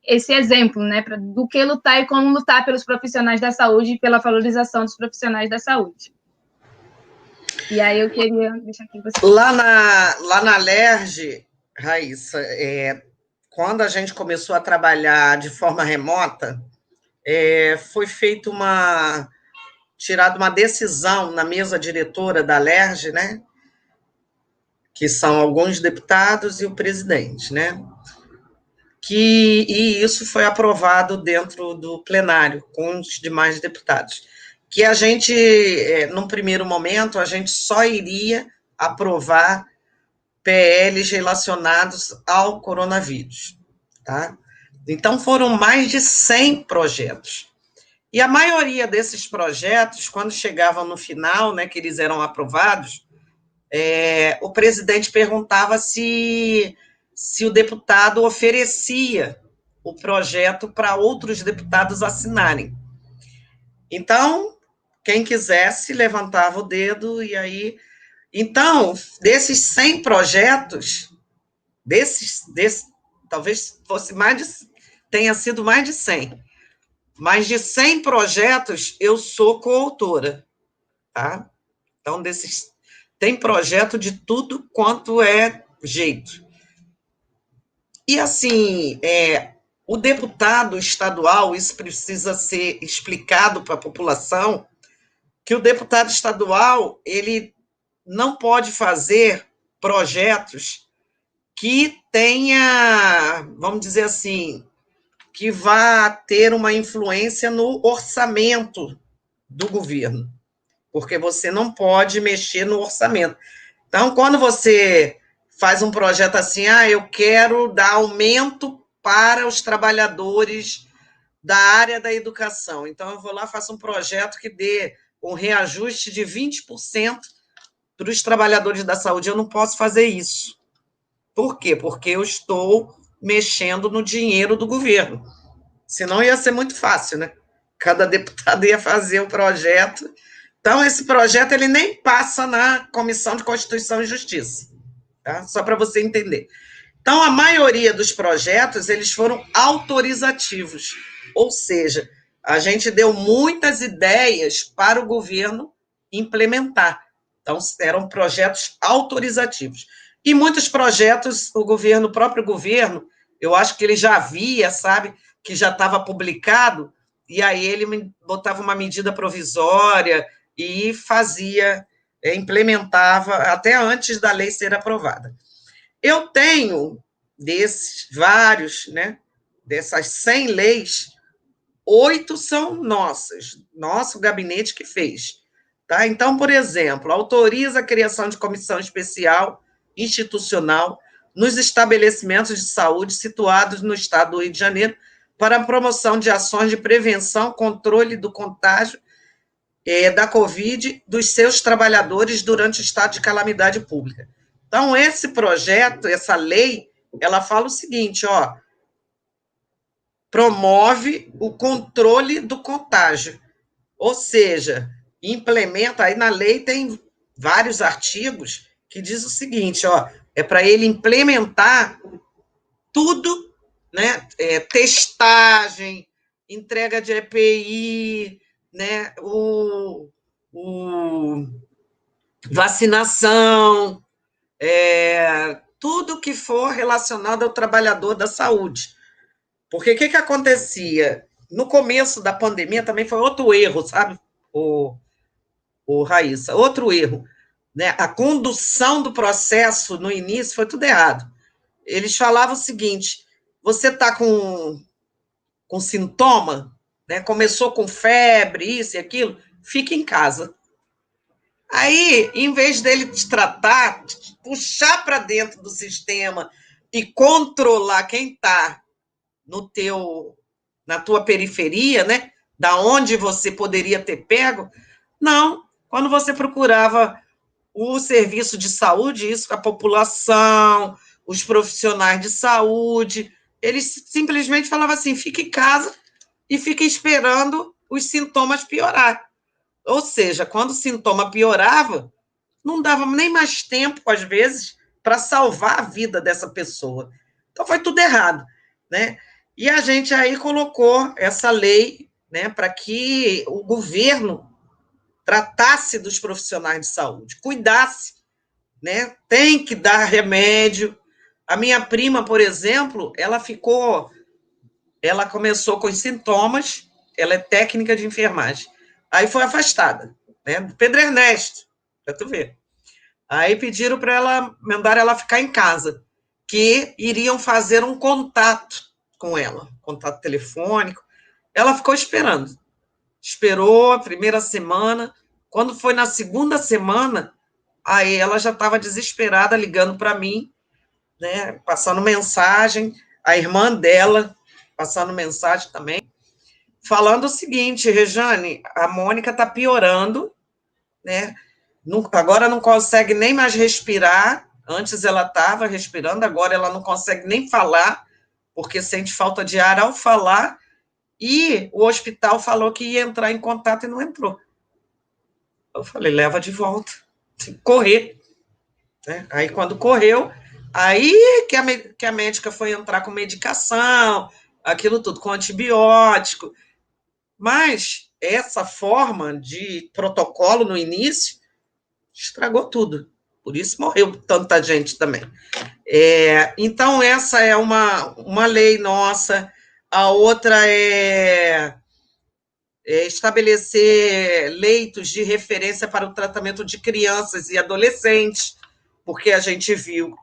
esse exemplo, né, do que lutar e como lutar pelos profissionais da saúde e pela valorização dos profissionais da saúde. E aí eu queria deixar aqui você. Lá na LERJ, Raíssa, quando a gente começou a trabalhar de forma remota, foi feita tirada uma decisão na mesa diretora da LERJ, né, que são alguns deputados e o presidente, né, e isso foi aprovado dentro do plenário, com os demais deputados, que a gente, num primeiro momento, a gente só iria aprovar PLs relacionados ao coronavírus, tá? Então, foram mais de 100 projetos. E a maioria desses projetos, quando chegavam no final, né, que eles eram aprovados, o presidente perguntava se o deputado oferecia o projeto para outros deputados assinarem. Então, quem quisesse, levantava o dedo e aí... Então, desses 100 projetos, talvez tenha sido mais de 100, mas de 100 projetos eu sou coautora, tá? Então, tem projeto de tudo quanto é jeito. E, assim, o deputado estadual, isso precisa ser explicado para a população, que o deputado estadual, ele não pode fazer projetos que tenha, vamos dizer assim, que vá ter uma influência no orçamento do governo, porque você não pode mexer no orçamento. Então, quando você faz um projeto assim, eu quero dar aumento para os trabalhadores da área da educação. Então, eu vou lá, faço um projeto que dê um reajuste de 20% para os trabalhadores da saúde. Eu não posso fazer isso. Por quê? Porque eu estou mexendo no dinheiro do governo. Senão ia ser muito fácil, né? Cada deputado ia fazer o projeto. Então, esse projeto ele nem passa na Comissão de Constituição e Justiça, tá? Só para você entender. Então, a maioria dos projetos eles foram autorizativos, ou seja, a gente deu muitas ideias para o governo implementar. Então, eram projetos autorizativos. E muitos projetos, o próprio governo, eu acho que ele já via, sabe, que já estava publicado, e aí ele botava uma medida provisória e fazia, implementava até antes da lei ser aprovada. Eu tenho desses vários, né, dessas 100 leis, 8 são nossas, nosso gabinete que fez. Tá? Então, por exemplo, autoriza a criação de comissão especial institucional nos estabelecimentos de saúde situados no estado do Rio de Janeiro para a promoção de ações de prevenção, controle do contágio da Covid dos seus trabalhadores durante o estado de calamidade pública. Então, esse projeto, essa lei, ela fala o seguinte, promove o controle do contágio, ou seja, implementa, aí na lei tem vários artigos que diz o seguinte, é para ele implementar tudo, né, testagem, entrega de EPI, né, o vacinação, tudo que for relacionado ao trabalhador da saúde. Porque o que acontecia? No começo da pandemia também foi outro erro, sabe, o Raíssa? Outro erro. Né? A condução do processo no início foi tudo errado. Eles falavam o seguinte: você está com sintoma, né? Começou com febre, isso e aquilo, fica em casa. Aí, em vez dele te tratar, te puxar para dentro do sistema e controlar quem está na tua periferia, né? Da onde você poderia ter pego, não. Quando você procurava o serviço de saúde, isso com a população, os profissionais de saúde, eles simplesmente falavam assim: fica em casa e fica esperando os sintomas piorar. Ou seja, quando o sintoma piorava, não dava nem mais tempo, às vezes, para salvar a vida dessa pessoa. Então, foi tudo errado, né? E a gente aí colocou essa lei, né, para que o governo tratasse dos profissionais de saúde, cuidasse, né? Tem que dar remédio. A minha prima, por exemplo, ela começou com sintomas, ela é técnica de enfermagem. Aí foi afastada, né? Do Pedro Ernesto, para tu ver. Aí pediram para ela, mandaram ela ficar em casa, que iriam fazer um contato com ela, contato telefônico. Ela ficou esperando. Esperou a primeira semana. Quando foi na segunda semana, aí ela já estava desesperada, ligando para mim, né, passando mensagem, a irmã dela passando mensagem também, falando o seguinte: Rejane, a Mônica está piorando, né? Agora não consegue nem mais respirar. Antes ela estava respirando, agora ela não consegue nem falar, porque sente falta de ar ao falar, e o hospital falou que ia entrar em contato e não entrou. Eu falei: leva de volta, tem que correr. Né? Aí, quando correu, aí que a médica foi entrar com medicação, aquilo tudo, com antibiótico. Mas essa forma de protocolo no início estragou tudo. Por isso morreu tanta gente também. Então, essa é uma lei nossa. A outra é estabelecer leitos de referência para o tratamento de crianças e adolescentes, porque a gente viu,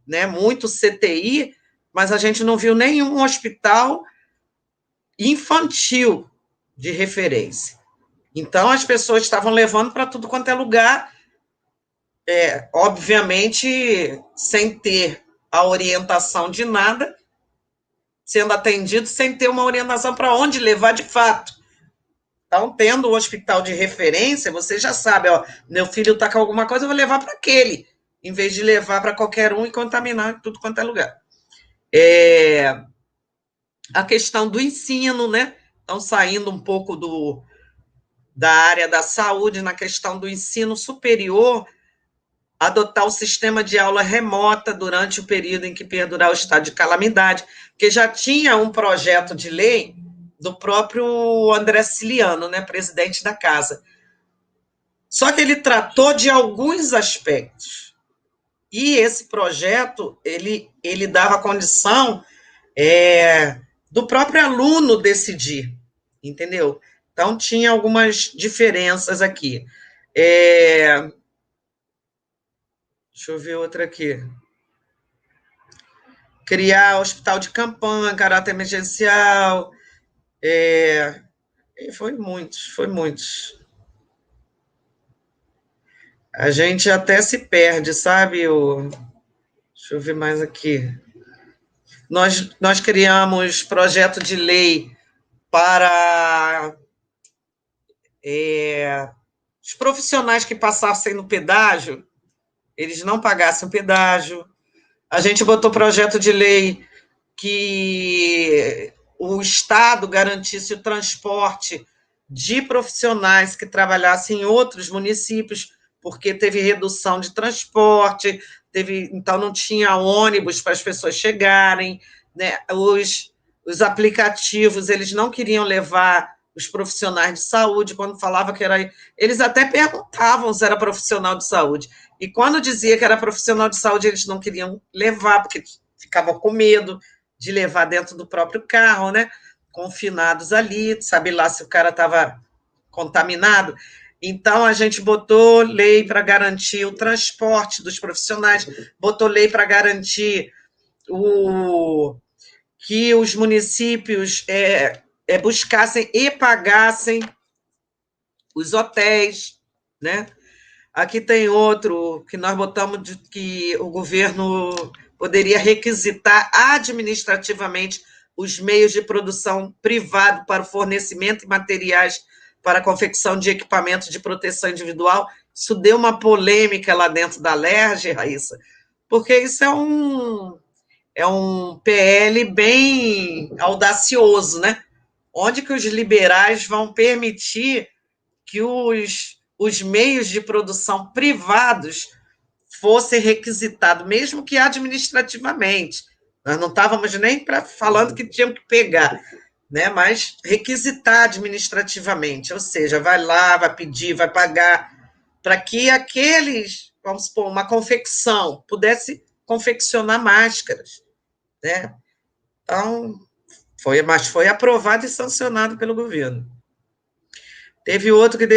né, muito CTI, mas a gente não viu nenhum hospital infantil de referência. Então, as pessoas estavam levando para tudo quanto é lugar, obviamente, sem ter a orientação de nada, sendo atendido sem ter uma orientação para onde levar de fato. Então, tendo o hospital de referência, você já sabe, ó, meu filho está com alguma coisa, eu vou levar para aquele, em vez de levar para qualquer um e contaminar tudo quanto é lugar. A questão do ensino, né? Então, saindo um pouco da área da saúde, na questão do ensino superior, adotar o sistema de aula remota durante o período em que perdurar o estado de calamidade, porque já tinha um projeto de lei do próprio André Ciliano, né, presidente da casa. Só que ele tratou de alguns aspectos. E esse projeto, ele dava condição do próprio aluno decidir, entendeu? Então, tinha algumas diferenças aqui. Deixa eu ver outra aqui. Criar hospital de campanha, caráter emergencial. Foi muitos. A gente até se perde, sabe? Deixa eu ver mais aqui. Nós criamos projeto de lei para os profissionais que passassem no pedágio, eles não pagassem o pedágio. A gente botou projeto de lei que o Estado garantisse o transporte de profissionais que trabalhassem em outros municípios, porque teve redução de transporte, então não tinha ônibus para as pessoas chegarem, né? Os aplicativos, eles não queriam levar os profissionais de saúde, quando falava que era... Eles até perguntavam se era profissional de saúde, e quando dizia que era profissional de saúde, eles não queriam levar, porque ficavam com medo de levar dentro do próprio carro, né? Confinados ali, sabe lá se o cara estava contaminado. Então, a gente botou lei para garantir o transporte dos profissionais, botou lei para garantir que os municípios buscassem e pagassem os hotéis, né? Aqui tem outro que nós botamos de que o governo poderia requisitar administrativamente os meios de produção privado para o fornecimento de materiais para a confecção de equipamentos de proteção individual. Isso deu uma polêmica lá dentro da LERJ, Raíssa, porque isso é um PL bem audacioso, né? Onde que os liberais vão permitir que os meios de produção privados fossem requisitados, mesmo que administrativamente. Nós não estávamos nem falando que tinham que pegar, né? Mas requisitar administrativamente, ou seja, vai lá, vai pedir, vai pagar, para que aqueles, vamos supor, uma confecção, pudesse confeccionar máscaras, né? Então, mas foi aprovado e sancionado pelo governo. Teve outro que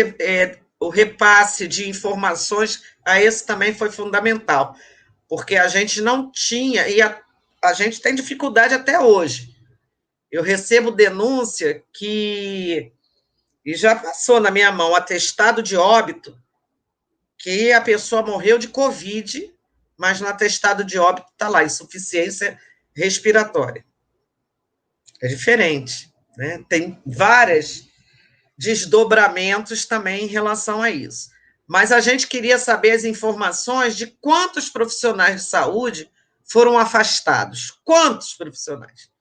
o repasse de informações, a esse também foi fundamental, porque a gente não tinha, e a gente tem dificuldade até hoje. Eu recebo denúncia e já passou na minha mão, atestado de óbito, que a pessoa morreu de Covid, mas no atestado de óbito está lá, insuficiência respiratória. É diferente, né? Tem várias desdobramentos também em relação a isso. Mas a gente queria saber as informações de quantos profissionais de saúde foram afastados. Quantos profissionais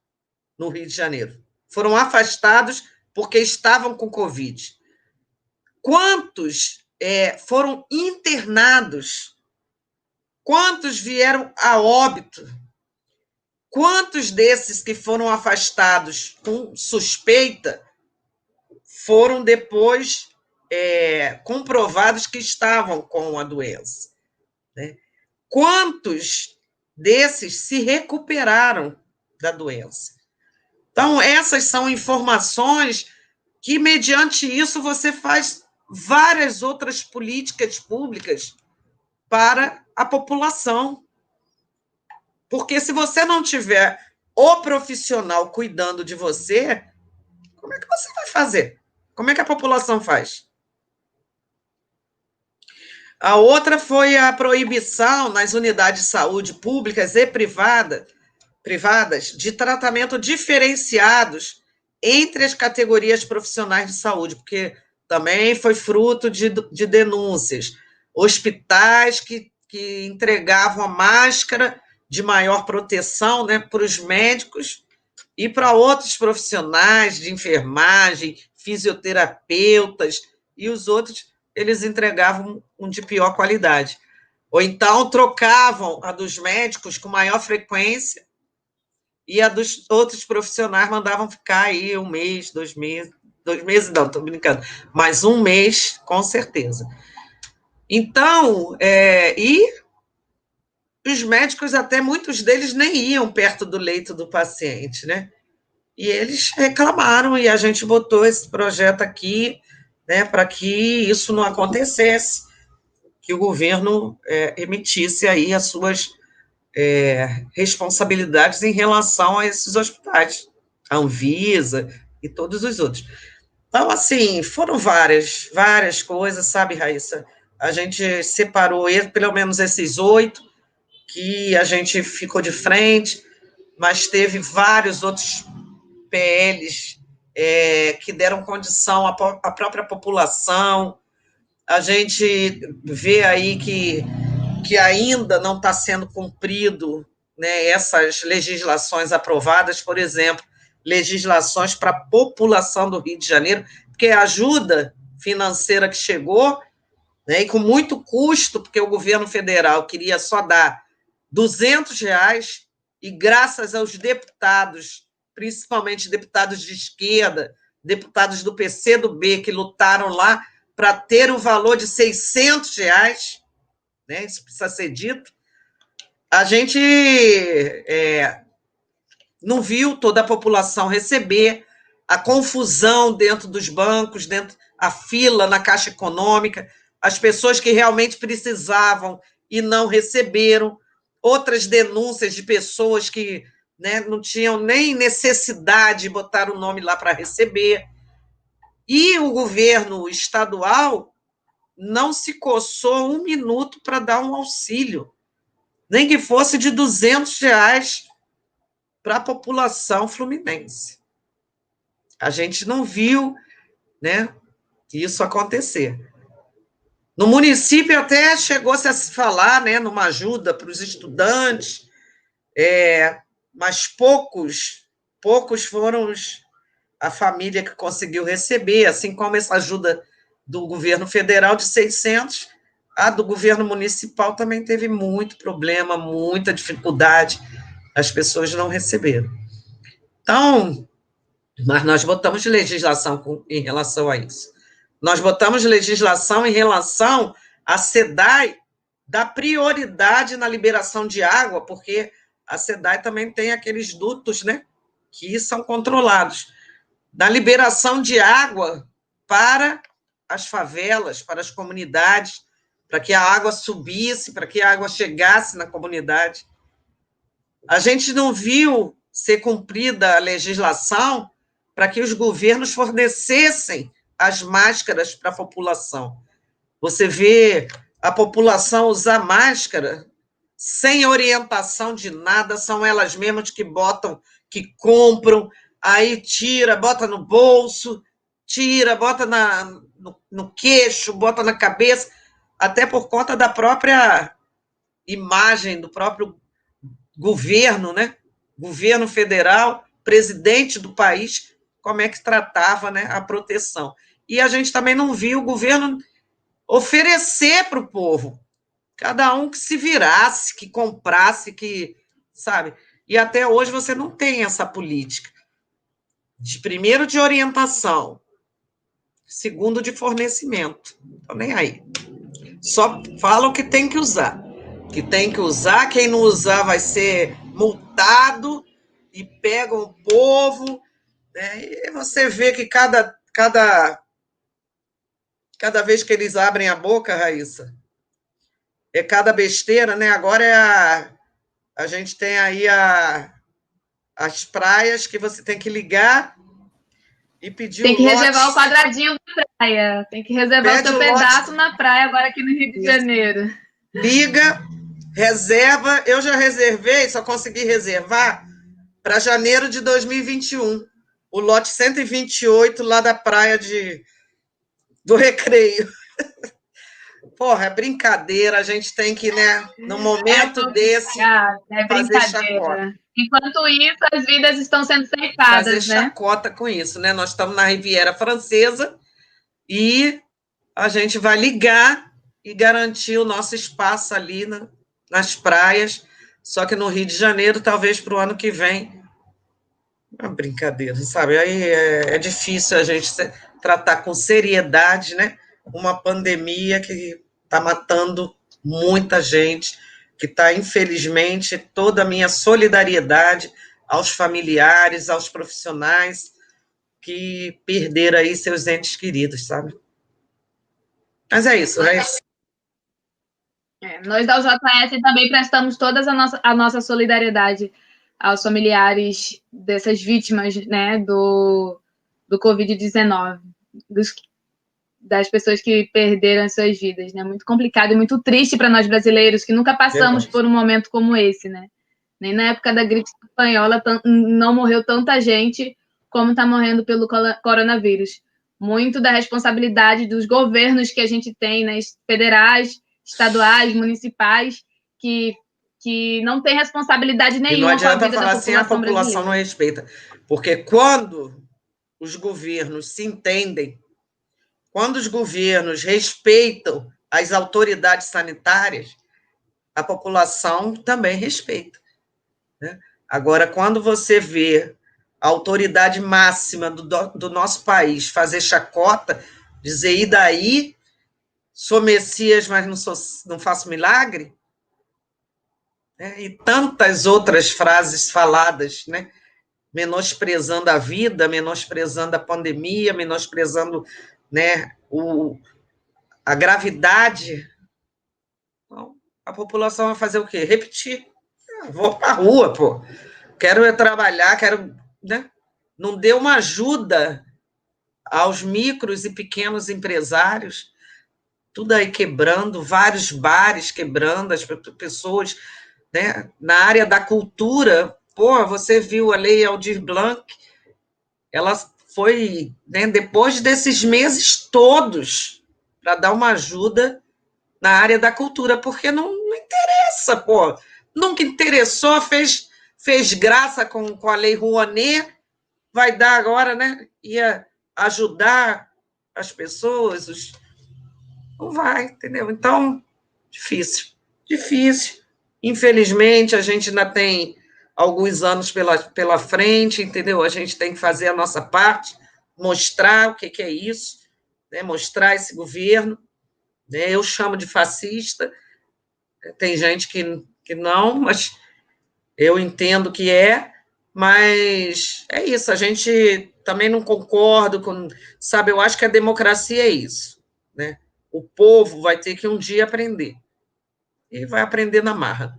no Rio de Janeiro foram afastados porque estavam com Covid? Quantos foram internados? Quantos vieram a óbito? Quantos desses que foram afastados com suspeita foram depois comprovados que estavam com a doença, né? Quantos desses se recuperaram da doença? Então, essas são informações que, mediante isso, você faz várias outras políticas públicas para a população. Porque se você não tiver o profissional cuidando de você, como é que você vai fazer? Como é que a população faz? A outra foi a proibição nas unidades de saúde públicas e privadas de tratamento diferenciados entre as categorias profissionais de saúde, porque também foi fruto de denúncias. Hospitais que entregavam a máscara de maior proteção, né, para os médicos e para outros profissionais de enfermagem, fisioterapeutas, e os outros eles entregavam um de pior qualidade. Ou então trocavam a dos médicos com maior frequência e a dos outros profissionais mandavam ficar aí 1 mês, 2 meses, 2 meses não, estou brincando, mas 1 mês, com certeza. Então, e os médicos, até muitos deles, nem iam perto do leito do paciente, né? E eles reclamaram, e a gente botou esse projeto aqui, né, para que isso não acontecesse, que o governo emitisse aí as suas responsabilidades em relação a esses hospitais, a Anvisa e todos os outros. Então, assim, foram várias coisas, sabe, Raíssa? A gente separou, pelo menos esses 8, que a gente ficou de frente, mas teve vários outros PLs que deram condição à própria população. A gente vê aí que ainda não está sendo cumprido, né, essas legislações aprovadas, por exemplo, legislações para a população do Rio de Janeiro, porque a ajuda financeira que chegou, né, e com muito custo, porque o governo federal queria só dar R$ 200, e graças aos deputados, principalmente deputados de esquerda, deputados do PCdoB, que lutaram lá para ter o valor de R$ 600, né, isso precisa ser dito, a gente não viu toda a população receber, a confusão dentro dos bancos, a fila na Caixa Econômica, as pessoas que realmente precisavam e não receberam, outras denúncias de pessoas que, né, não tinham nem necessidade de botar o nome lá para receber. E o governo estadual não se coçou 1 minuto para dar um auxílio, nem que fosse de R$ 200 para a população fluminense. A gente não viu, né, isso acontecer. No município até chegou-se a se falar, né, numa ajuda para os estudantes, mas poucos foram a família que conseguiu receber, assim como essa ajuda do governo federal de 600, a do governo municipal também teve muito problema, muita dificuldade, as pessoas não receberam. Então, mas nós botamos legislação em relação a isso. Nós botamos legislação em relação à SEDAI dar prioridade na liberação de água, porque a SEDAI também tem aqueles dutos, né, que são controlados. Da liberação de água para as favelas, para as comunidades, para que a água subisse, para que a água chegasse na comunidade. A gente não viu ser cumprida a legislação para que os governos fornecessem as máscaras para a população. Você vê a população usar máscara sem orientação de nada, são elas mesmas que botam, que compram, aí tira, bota no bolso, tira, bota no queixo, bota na cabeça, até por conta da própria imagem do próprio governo, né? Governo federal, presidente do país, como é que tratava, né, a proteção. E a gente também não viu o governo oferecer para o povo, cada um que se virasse, que comprasse, que, sabe? E até hoje você não tem essa política. Primeiro de orientação, segundo de fornecimento. Então, nem aí. Só fala o que tem que usar. Que tem que usar, quem não usar vai ser multado e pegam o povo. Né? E você vê que cada vez que eles abrem a boca, Raíssa, é cada besteira, né? Agora a gente tem aí as praias que você tem que ligar e pedir Tem o que lote. reservar o quadradinho da praia. Tem que reservar o Pede seu o lote. pedaço na praia agora aqui no Rio de Janeiro. Liga, reserva. Eu já reservei, só consegui reservar para janeiro de 2021. O lote 128 lá da praia do Recreio. Porra, é brincadeira. A gente tem que, né, no momento desse, É fazer chacota. brincadeira. Enquanto isso, as vidas estão sendo Fazer ceifadas, né? chacota com isso, né? Nós estamos na Riviera Francesa e a gente vai ligar e garantir o nosso espaço ali nas praias. Só que no Rio de Janeiro, talvez para o ano que vem. É uma brincadeira, sabe? Aí é difícil a gente tratar com seriedade, né? Uma pandemia que está matando muita gente, que está, infelizmente, toda a minha solidariedade aos familiares, aos profissionais que perderam aí seus entes queridos, sabe? Mas é isso, né? Nós da UJS também prestamos toda a nossa solidariedade aos familiares dessas vítimas, né, do Covid-19, das pessoas que perderam as suas vidas, né? Muito complicado e muito triste para nós brasileiros que nunca passamos por um momento como esse, né? Nem na época da gripe espanhola não morreu tanta gente como está morrendo pelo coronavírus. Muito da responsabilidade dos governos que a gente tem, né, federais, estaduais, municipais, que não tem responsabilidade E não nenhuma com a adianta vida falar da assim, a população população não brasileira. respeita. Porque quando os governos se entendem, quando os governos respeitam as autoridades sanitárias, a população também respeita. Né? Agora, quando você vê a autoridade máxima do nosso país fazer chacota, dizer, e daí, sou Messias, mas não faço milagre, né? E tantas outras frases faladas, né? Menosprezando a vida, menosprezando a pandemia, menosprezando, né, a gravidade. Então, a população vai fazer o quê? Repetir. Vou para a rua, pô. Quero trabalhar, quero. Né? Não deu uma ajuda aos micros e pequenos empresários, tudo aí quebrando, vários bares quebrando, as pessoas, né? Na área da cultura. Pô, você viu a Lei Aldir Blanc, ela foi, né, depois desses meses todos, para dar uma ajuda na área da cultura, porque não interessa, pô. Nunca interessou, fez graça com a Lei Rouanet, vai dar agora, né? Ia ajudar as pessoas, não vai, entendeu? Então, difícil, difícil. Infelizmente, a gente ainda tem alguns anos pela frente, entendeu? A gente tem que fazer a nossa parte, mostrar o que é isso, né? Mostrar esse governo, né? Eu chamo de fascista, tem gente que não, mas eu entendo que mas é isso, a gente também não concordo com, sabe, eu acho que a democracia é isso, né? O povo vai ter que um dia aprender, e vai aprender na marra.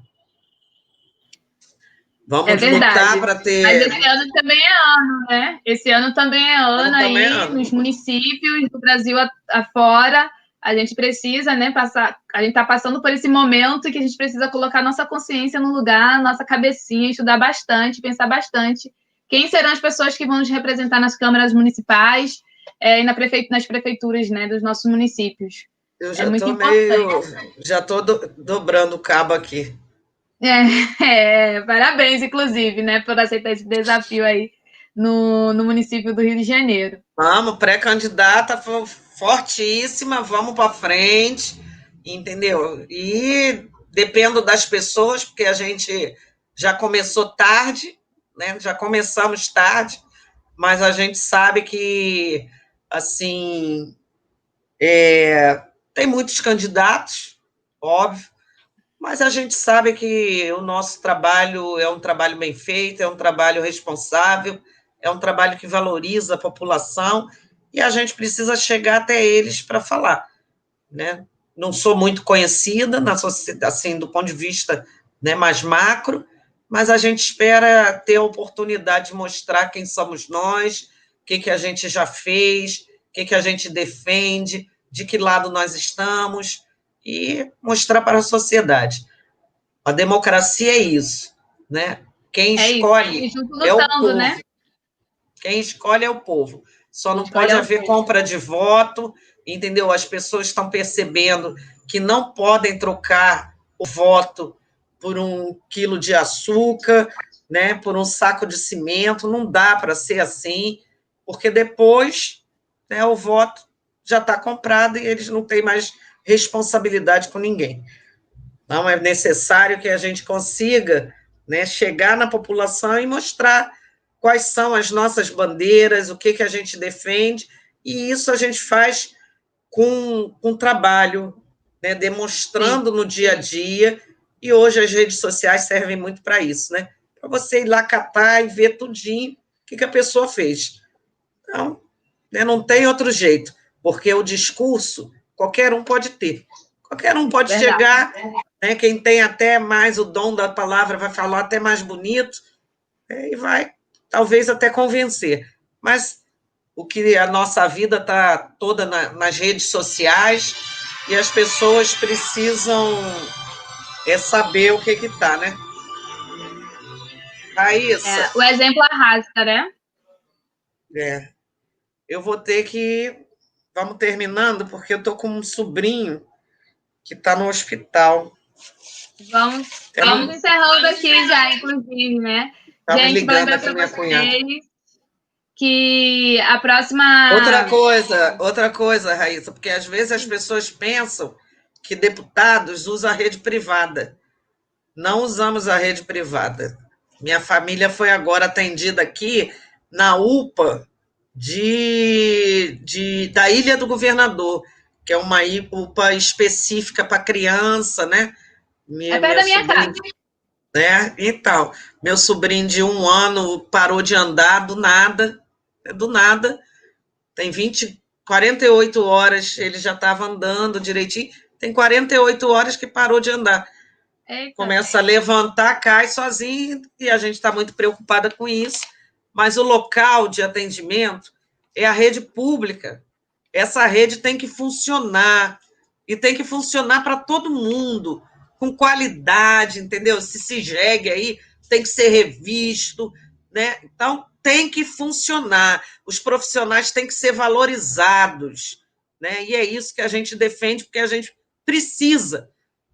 É Vamos lutar verdade. para Mas ter... esse ano também é ano, né? Esse ano também é ano também aí, nos municípios do Brasil afora. A gente precisa, né, passar. A gente está passando por esse momento que a gente precisa colocar nossa consciência no lugar, nossa cabecinha, estudar bastante, pensar bastante. Quem serão as pessoas que vão nos representar nas câmaras municipais e nas prefeituras, né, dos nossos municípios? Eu É já muito estou importante. já estou dobrando o cabo aqui. Parabéns, inclusive, né, por aceitar esse desafio aí no município do Rio de Janeiro. Vamos, pré-candidata fortíssima, vamos para frente, entendeu? E dependo das pessoas, porque a gente já começou tarde, né? Já começamos tarde, mas a gente sabe que assim, tem muitos candidatos, óbvio, mas a gente sabe que o nosso trabalho é um trabalho bem feito, é um trabalho responsável, é um trabalho que valoriza a população e a gente precisa chegar até eles para falar, né? Não sou muito conhecida na sociedade, assim, do ponto de vista, né, mais macro, mas a gente espera ter a oportunidade de mostrar quem somos nós, o que a gente já fez, o que a gente defende, de que lado nós estamos, e mostrar para a sociedade. A democracia é isso, né? Quem É isso. E escolhe junto é o lutando, povo. né? Quem escolhe é o povo. Só Quem não escolhe pode é o haver povo. compra de voto, entendeu? As pessoas estão percebendo que não podem trocar o voto por um quilo de açúcar, né? Por um saco de cimento. Não dá para ser assim, porque depois, né, o voto já está comprado e eles não têm mais responsabilidade com ninguém. Não é necessário que a gente consiga, né, chegar na população e mostrar quais são as nossas bandeiras, o que a gente defende, e isso a gente faz com trabalho, né, Sim, demonstrando no dia a dia, e hoje as redes sociais servem muito para isso, né? Para você ir lá catar e ver tudinho o que a pessoa fez. Então, né, não tem outro jeito, porque o discurso qualquer um pode ter. Qualquer um pode verdade. chegar, né, quem tem até mais o dom da palavra vai falar até mais bonito, e vai, talvez, até convencer. Mas o que a nossa vida está toda nas redes sociais e as pessoas precisam saber o que está, né? Raíssa, O exemplo arrasta, né? eu vou ter que. Vamos terminando, porque eu estou com um sobrinho que está no hospital. Vamos encerrando aqui já, inclusive, né? Tá me Gente, vou ligando lembrar aqui, para minha cunhada. vocês que a próxima. Outra coisa, Raíssa, porque às vezes as pessoas pensam que deputados usam a rede privada. Não usamos a rede privada. Minha família foi agora atendida aqui na UPA da Ilha do Governador, que é uma UPA específica para criança, né? É perto Meu da minha sobrinho, casa. né? Então, meu sobrinho de 1 ano parou de andar do nada, tem 48 horas, ele já estava andando direitinho, tem 48 horas que parou de andar. Eita. Começa a levantar, cai sozinho, e a gente está muito preocupada com isso, mas o local de atendimento é a rede pública. Essa rede tem que funcionar, e tem que funcionar para todo mundo, com qualidade, entendeu? Se jegue aí, tem que ser revisto, né? Então, tem que funcionar. Os profissionais têm que ser valorizados, né? E é isso que a gente defende, porque a gente precisa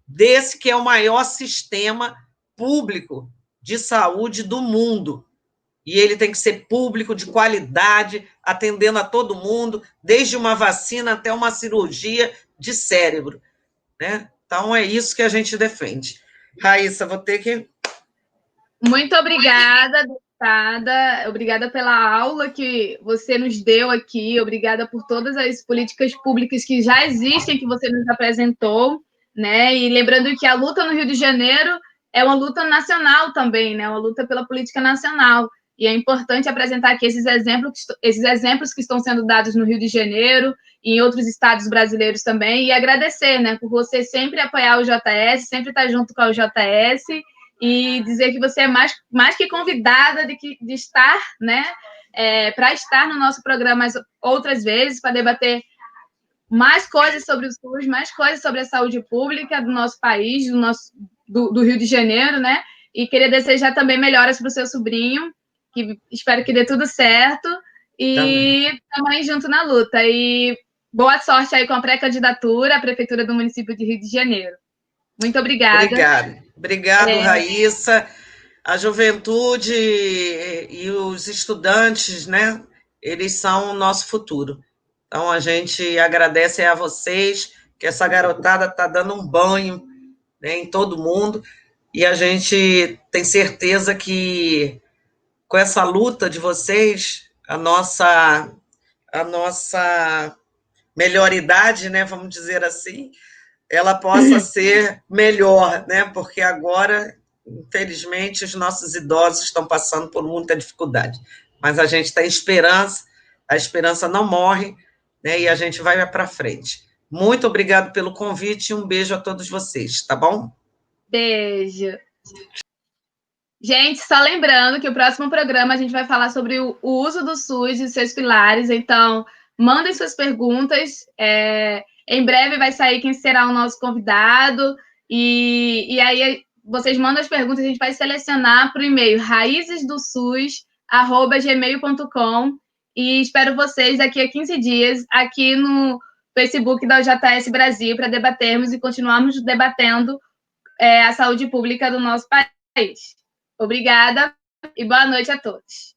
desse que é o maior sistema público de saúde do mundo. E ele tem que ser público, de qualidade, atendendo a todo mundo, desde uma vacina até uma cirurgia de cérebro, né? Então, é isso que a gente defende. Raíssa, vou ter que... Muito obrigada, deputada. Obrigada pela aula que você nos deu aqui. Obrigada por todas as políticas públicas que já existem, que você nos apresentou, né? E lembrando que a luta no Rio de Janeiro é uma luta nacional também, né? Uma luta pela política nacional. E é importante apresentar aqui esses exemplos que estão sendo dados no Rio de Janeiro e em outros estados brasileiros também, e agradecer, né, por você sempre apoiar o JS, sempre estar junto com o JS, e dizer que você é mais que convidada de estar, né, para estar no nosso programa outras vezes, para debater mais coisas sobre o SUS, mais coisas sobre a saúde pública do nosso país, do Rio de Janeiro, né? E queria desejar também melhoras para o seu sobrinho, que espero que dê tudo certo, e também junto na luta. E boa sorte aí com a pré-candidatura à Prefeitura do município de Rio de Janeiro. Muito obrigada. Obrigado, Raíssa. A juventude e os estudantes, né? Eles são o nosso futuro. Então, a gente agradece a vocês, que essa garotada está dando um banho, né, em todo mundo, e a gente tem certeza que, com essa luta de vocês, a nossa melhoridade, né, vamos dizer assim, ela possa ser melhor, né, porque agora, infelizmente, os nossos idosos estão passando por muita dificuldade, mas a gente tem esperança, a esperança não morre, né, e a gente vai para frente. Muito obrigado pelo convite e um beijo a todos vocês, tá bom? Beijo. Gente, só lembrando que o próximo programa a gente vai falar sobre o uso do SUS e seus pilares, então mandem suas perguntas. Em breve vai sair quem será o nosso convidado, e aí vocês mandam as perguntas, a gente vai selecionar para o e-mail raízesdosus@gmail.com, e espero vocês daqui a 15 dias aqui no Facebook da UJS Brasil para debatermos e continuarmos debatendo a saúde pública do nosso país. Obrigada e boa noite a todos.